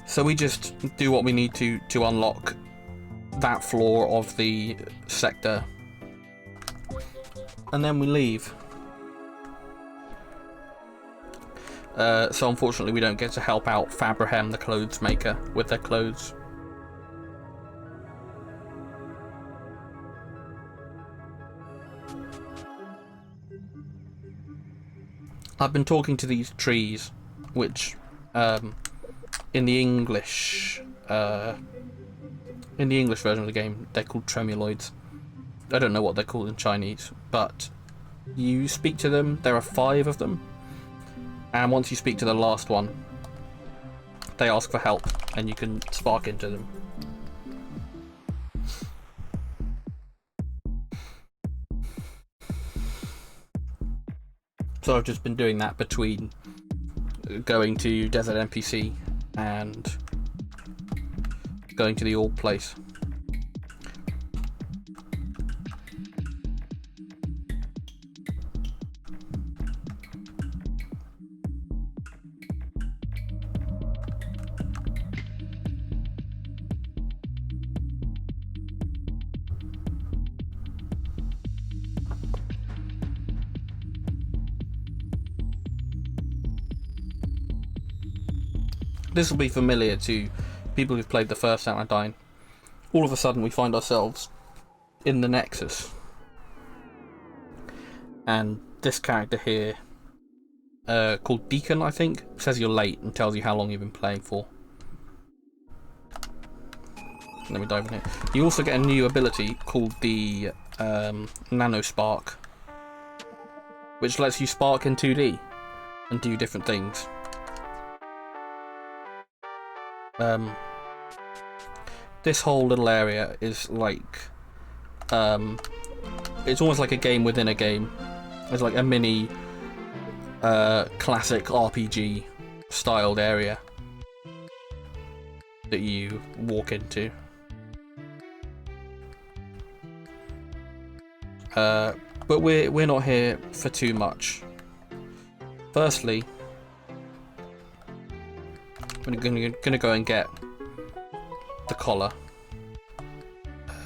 So we just do what we need to unlock that floor of the sector, and then we leave. So unfortunately we don't get to help out Fabrahem, the clothes maker, with their clothes. I've been talking to these trees, which in the English version of the game they're called tremuloids. I don't know what they're called in Chinese, but you speak to them. There are 5 of them. And once you speak to the last one, they ask for help, and you can spark into them. So I've just been doing that between going to Desert NPC and going to the Orb place. This will be familiar to people who've played the first Anodyne. All of a sudden we find ourselves in the Nexus. And this character here, called Deacon I think, says you're late and tells you how long you've been playing for. Let me dive in here. You also get a new ability called the Nano Spark, which lets you spark in 2D. and do different things. This whole little area is like, it's almost like a game within a game. It's like a mini classic RPG styled area that you walk into. But we're not here for too much. Firstly, I'm gonna go and get the collar.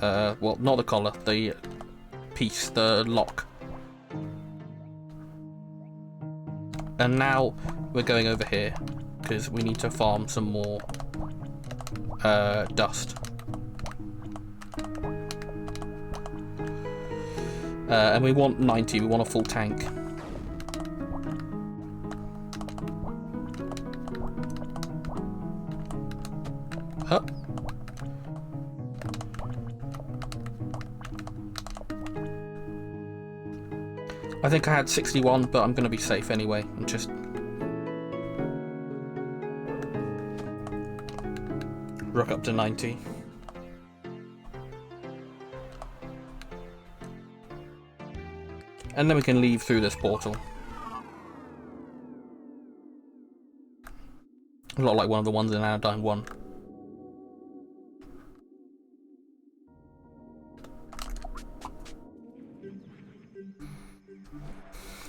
Well, not the collar, the piece, the lock. And now we're going over here because we need to farm some more dust. And we want 90, we want a full tank. Up. I think I had 61, but I'm going to be safe anyway and just rock up to 90. And then we can leave through this portal. A lot like one of the ones in Anodyne 1.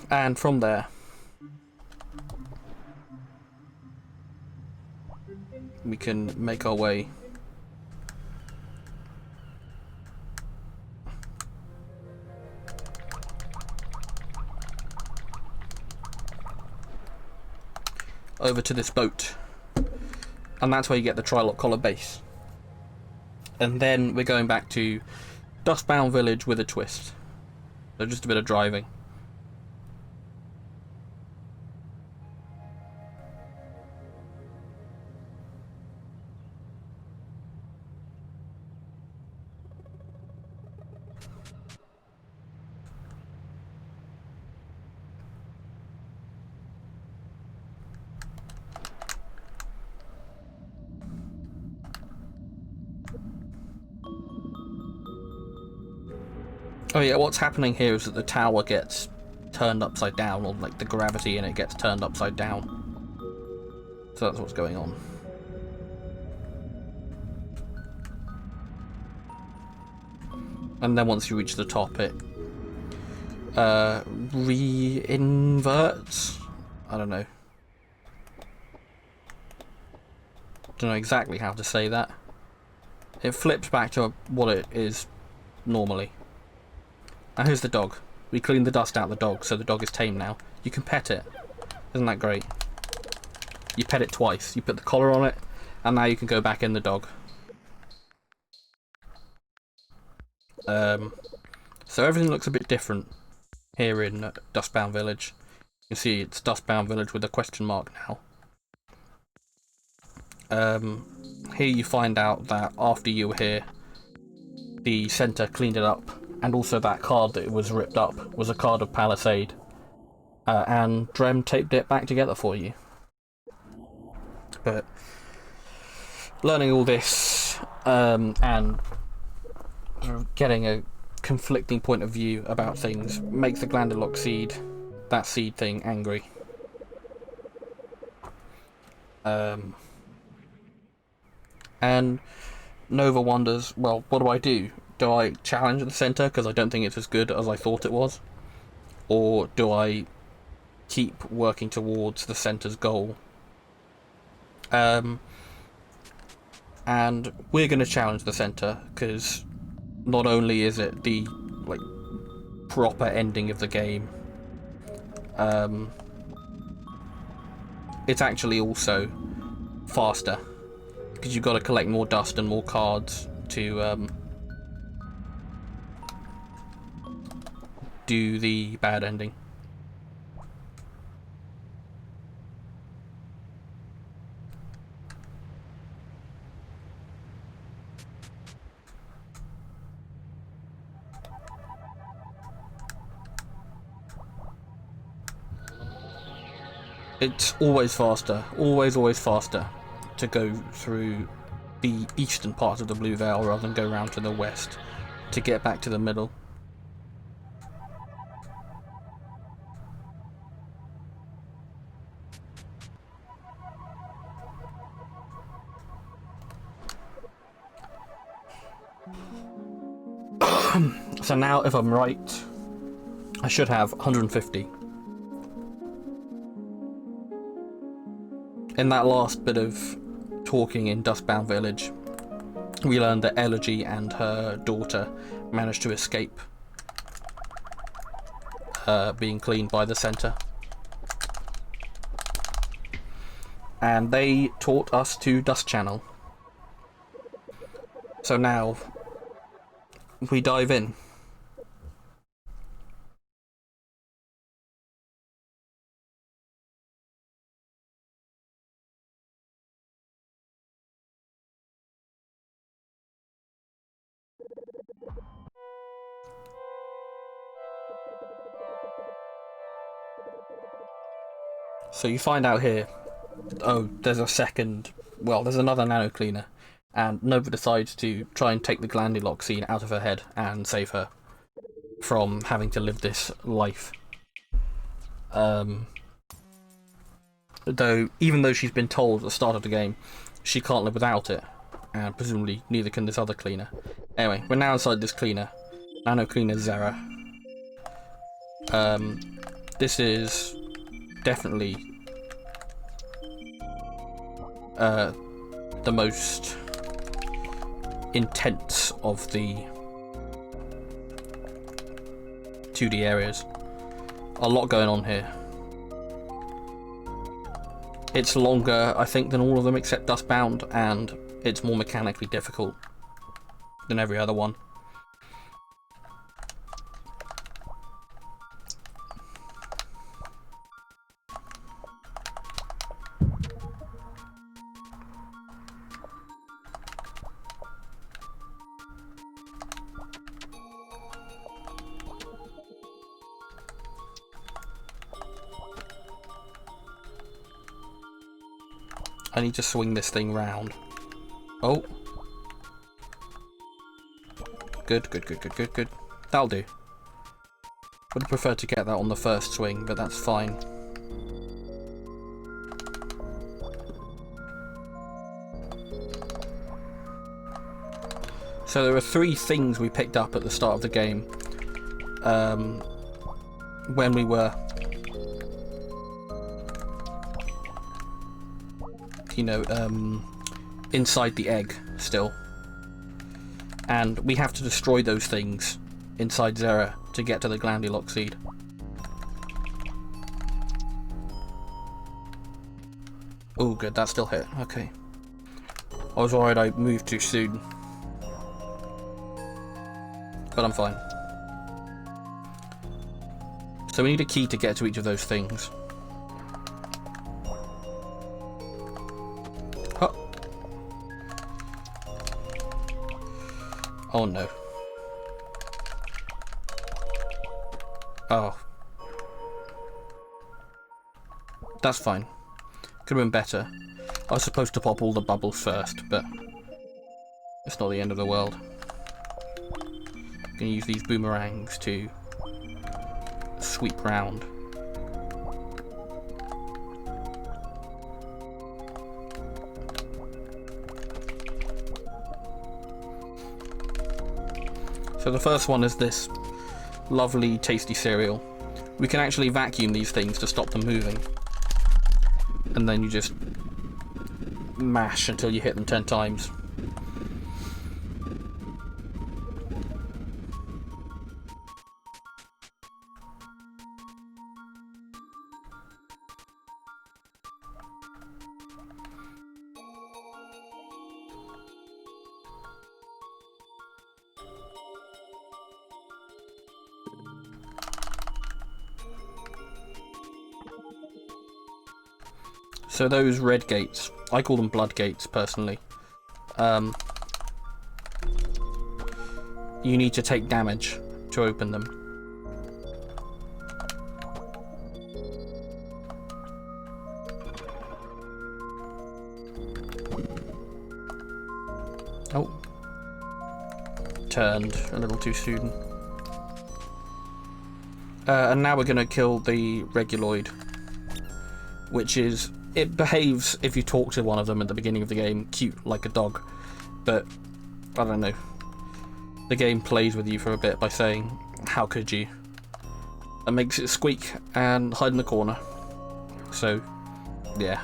And from there, we can make our way over to this boat. And that's where you get the Trilock collar base. And then we're going back to Dustbound Village with a twist. So just a bit of driving. Oh yeah, what's happening here is that the tower gets turned upside down, or like the gravity in it gets turned upside down. So that's what's going on. And then once you reach the top, it re-inverts? I don't know. Don't know exactly how to say that. It flips back to what it is normally. And here's the dog. We cleaned the dust out of the dog, so the dog is tame now. You can pet it. Isn't that great? You pet it twice. You put the collar on it, and now you can go back in the dog. So everything looks a bit different here in Dustbound Village. You can see it's Dustbound Village with a question mark now. Here you find out that after you were here, the centre cleaned it up. And also that card that was ripped up was a card of Palisade. And Drem taped it back together for you. But learning all this and getting a conflicting point of view about things makes the Glandilock seed, that seed thing, angry. And Nova wonders, well, what do I do? Do I challenge the centre because I don't think it's as good as I thought it was? Or do I keep working towards the centre's goal? And we're going to challenge the centre because not only is it the proper ending of the game, it's actually also faster because you've got to collect more dust and more cards to do the bad ending. It's always faster, always faster to go through the eastern part of the Blue Veil rather than go round to the west to get back to the middle. So now, if I'm right, I should have 150. In that last bit of talking in Dustbound Village, we learned that Elegy and her daughter managed to escape being cleaned by the centre. And they taught us to Dust Channel. So now, we dive in. So you find out here, oh, there's another nano cleaner, and Nova decides to try and take the Glandilock scene out of her head and save her from having to live this life. Even though she's been told at the start of the game she can't live without it, and presumably neither can this other cleaner. Anyway, we're now inside this cleaner, nano cleaner Zera. This is definitely the most intense of the 2D areas. A lot going on here. It's longer, I think, than all of them except Dustbound, and it's more mechanically difficult than every other one. I need to swing this thing round. Oh. Good. That'll do. Would have preferred to get that on the first swing, but that's fine. So there are 3 things we picked up at the start of the game. When we were, inside the egg still. And we have to destroy those things inside Zera to get to the Glandilock seed. Oh good, that still hit, okay. I was worried I moved too soon. But I'm fine. So we need a key to get to each of those things. Oh no. Oh. That's fine. Could have been better. I was supposed to pop all the bubbles first, but it's not the end of the world. I'm gonna use these boomerangs to sweep round. So the first one is this lovely, tasty cereal. We can actually vacuum these things to stop them moving. And then you just mash until you hit them 10 times. So those red gates, I call them blood gates personally. You need to take damage to open them. Oh. Turned a little too soon. And now we're going to kill the Reguloid, which is, it behaves, if you talk to one of them at the beginning of the game, cute like a dog, but I don't know. The game plays with you for a bit by saying, how could you? And makes it squeak and hide in the corner. So, yeah.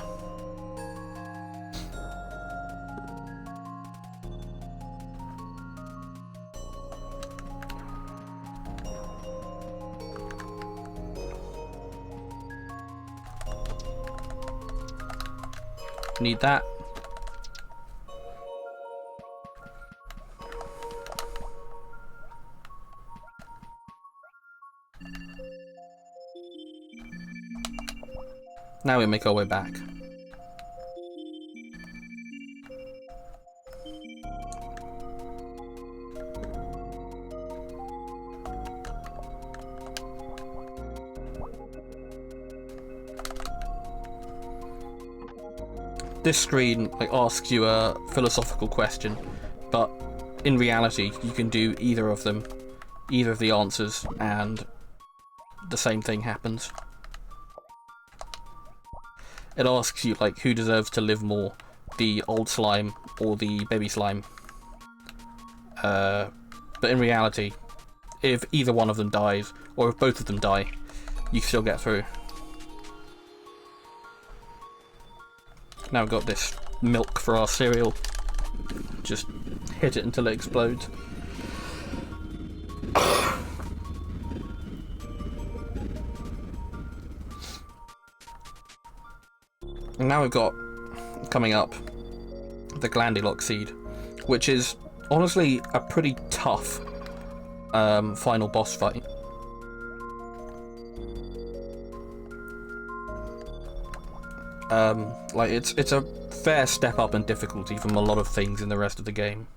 Need that. Now we make our way back. This screen asks you a philosophical question, but in reality you can do either of them, either of the answers, and the same thing happens. It asks you who deserves to live more, the old slime or the baby slime. But in reality, if either one of them dies, or if both of them die, you still get through. Now we've got this milk for our cereal. Just hit it until it explodes. And now we've got, coming up, the Glandilock seed, which is honestly a pretty tough final boss fight. It's a fair step up in difficulty from a lot of things in the rest of the game.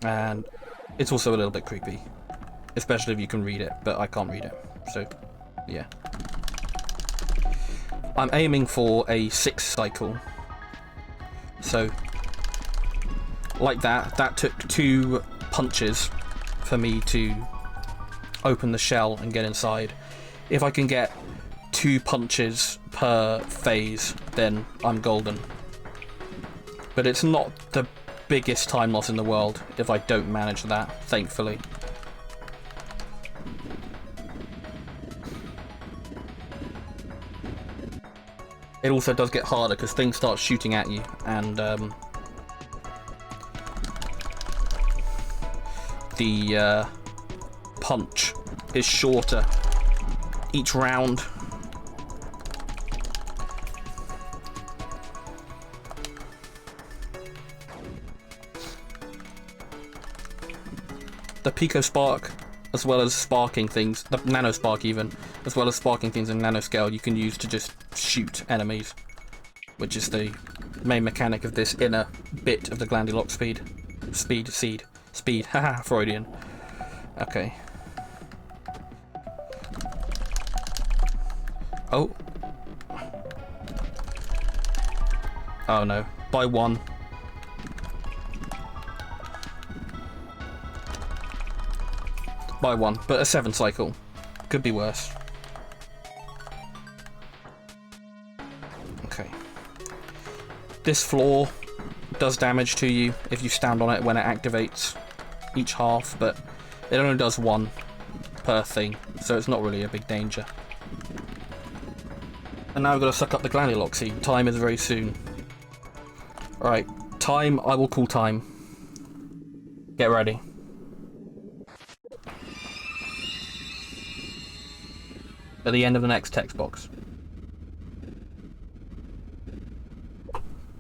And it's also a little bit creepy, especially if you can read it, but I can't read it, so yeah. I'm aiming for a 6 cycle, so like that took 2 punches for me to open the shell and get inside. If I can get 2 punches per phase, then I'm golden. But it's not the biggest time loss in the world if I don't manage that, thankfully. It also does get harder because things start shooting at you, and the punch is shorter each round. The Pico Spark, as well as sparking things, the Nano Spark even, as well as sparking things in nanoscale, you can use to just shoot enemies, which is the main mechanic of this inner bit of the Glandilock speed, haha, Freudian. Okay. Oh. Oh no, by 1. By 1, but a 7 cycle. Could be worse. Okay. This floor does damage to you if you stand on it when it activates each half, but it only does 1 per thing, so it's not really a big danger. And now we've got to suck up the Glandilock seed. Time is very soon. Alright, time, I will call time. Get ready. At the end of the next text box.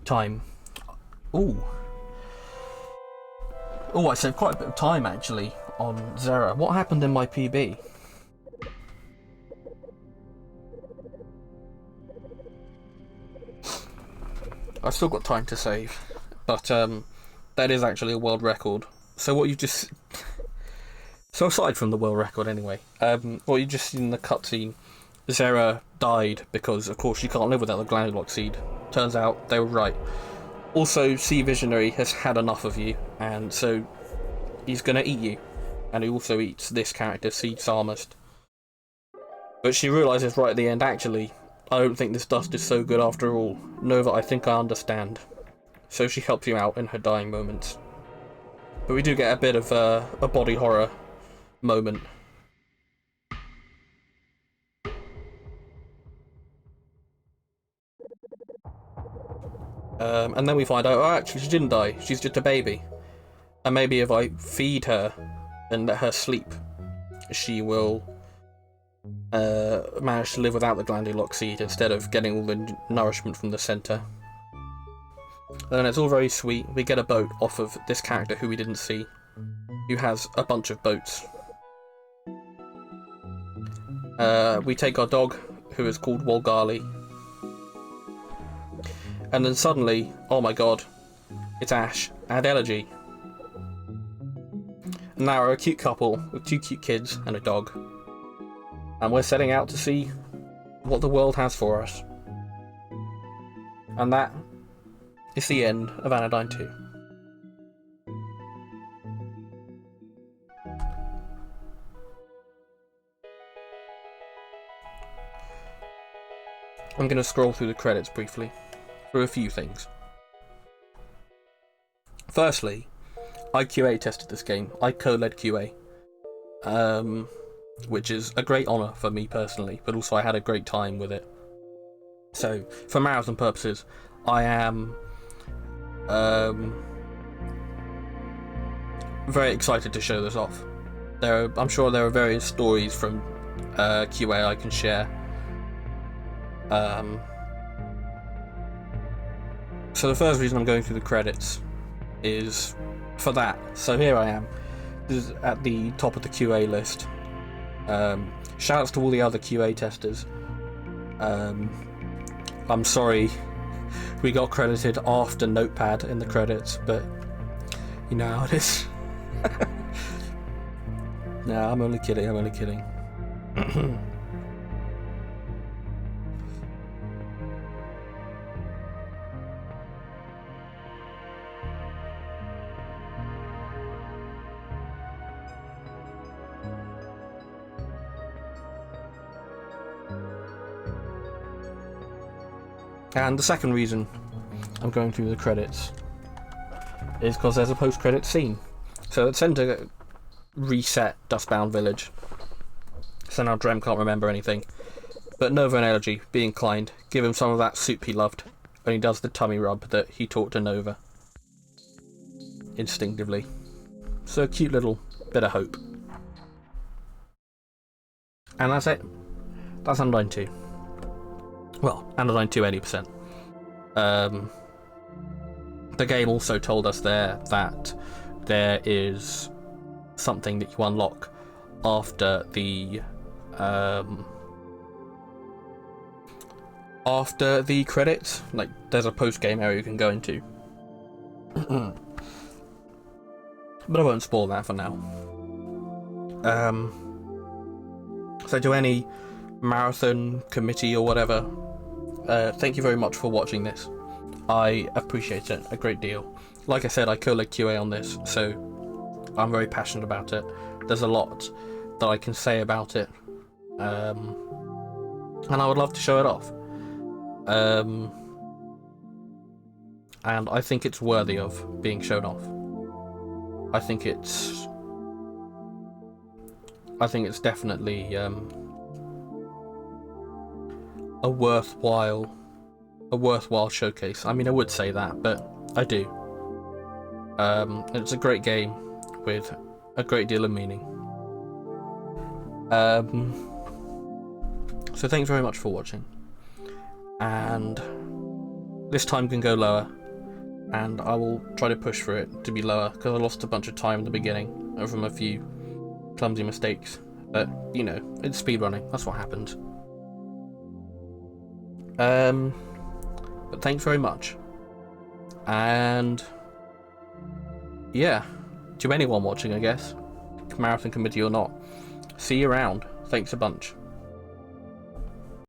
Time. Ooh. Oh, I saved quite a bit of time actually on Zera. What happened in my PB? I've still got time to save, but that is actually a world record. So what you just... So aside from the world record anyway, what you just seen in the cutscene Zera died because, of course, she can't live without the Glandilock seed. Turns out they were right. Also, Sea Visionary has had enough of you, and so he's gonna eat you. And he also eats this character, Seed Psalmist. But she realises right at the end, actually, I don't think this dust is so good after all. Nova, I think I understand. So she helps you out in her dying moments. But we do get a bit of a body horror moment. And then we find out, oh, actually, she didn't die. She's just a baby. And maybe if I feed her and let her sleep, she will manage to live without the Glandilock seed instead of getting all the nourishment from the centre. And it's all very sweet. We get a boat off of this character who we didn't see, who has a bunch of boats. We take our dog, who is called Wolgali. And then suddenly, oh my god, it's Ash and Elegy. And now we're a cute couple with 2 cute kids and a dog. And we're setting out to see what the world has for us. And that is the end of Anodyne 2. I'm going to scroll through the credits briefly for a few things. Firstly, I QA tested this game. I co-led QA. Which is a great honour for me personally, but also I had a great time with it. So, for marathon purposes, I am very excited to show this off. I'm sure there are various stories from QA I can share. So the first reason I'm going through the credits is for that. So here I am. This is at the top of the QA list. Shoutouts to all the other QA testers. I'm sorry we got credited after Notepad in the credits, but you know how it is. Nah, I'm only kidding, I'm only kidding. And the second reason I'm going through the credits is because there's a post-credit scene. So it's sent to reset Dustbound Village. So now Drem can't remember anything. But Nova and Elegy, being kind, give him some of that soup he loved, and he does the tummy rub that he taught to Nova. Instinctively. So a cute little bit of hope. And that's it. That's Anodyne 2. Well, Anodyne 2 80%. The game also told us there that there is something that you unlock after the credits. Like, there's a post-game area you can go into. But I won't spoil that for now. So to any marathon committee or whatever, thank you very much for watching this. I appreciate it a great deal. Like I said, I co-led QA on this, so I'm very passionate about it. There's a lot that I can say about it, and I would love to show it off. And I think it's worthy of being shown off. I think it's definitely a worthwhile showcase. I mean, I would say that, but I do. It's a great game with a great deal of meaning. So thanks very much for watching. And this time can go lower, and I will try to push for it to be lower, because I lost a bunch of time at the beginning from a few clumsy mistakes. But, you know, it's speedrunning, that's what happens. But thanks very much. And yeah, to anyone watching, I guess, marathon committee or not, see you around. Thanks a bunch.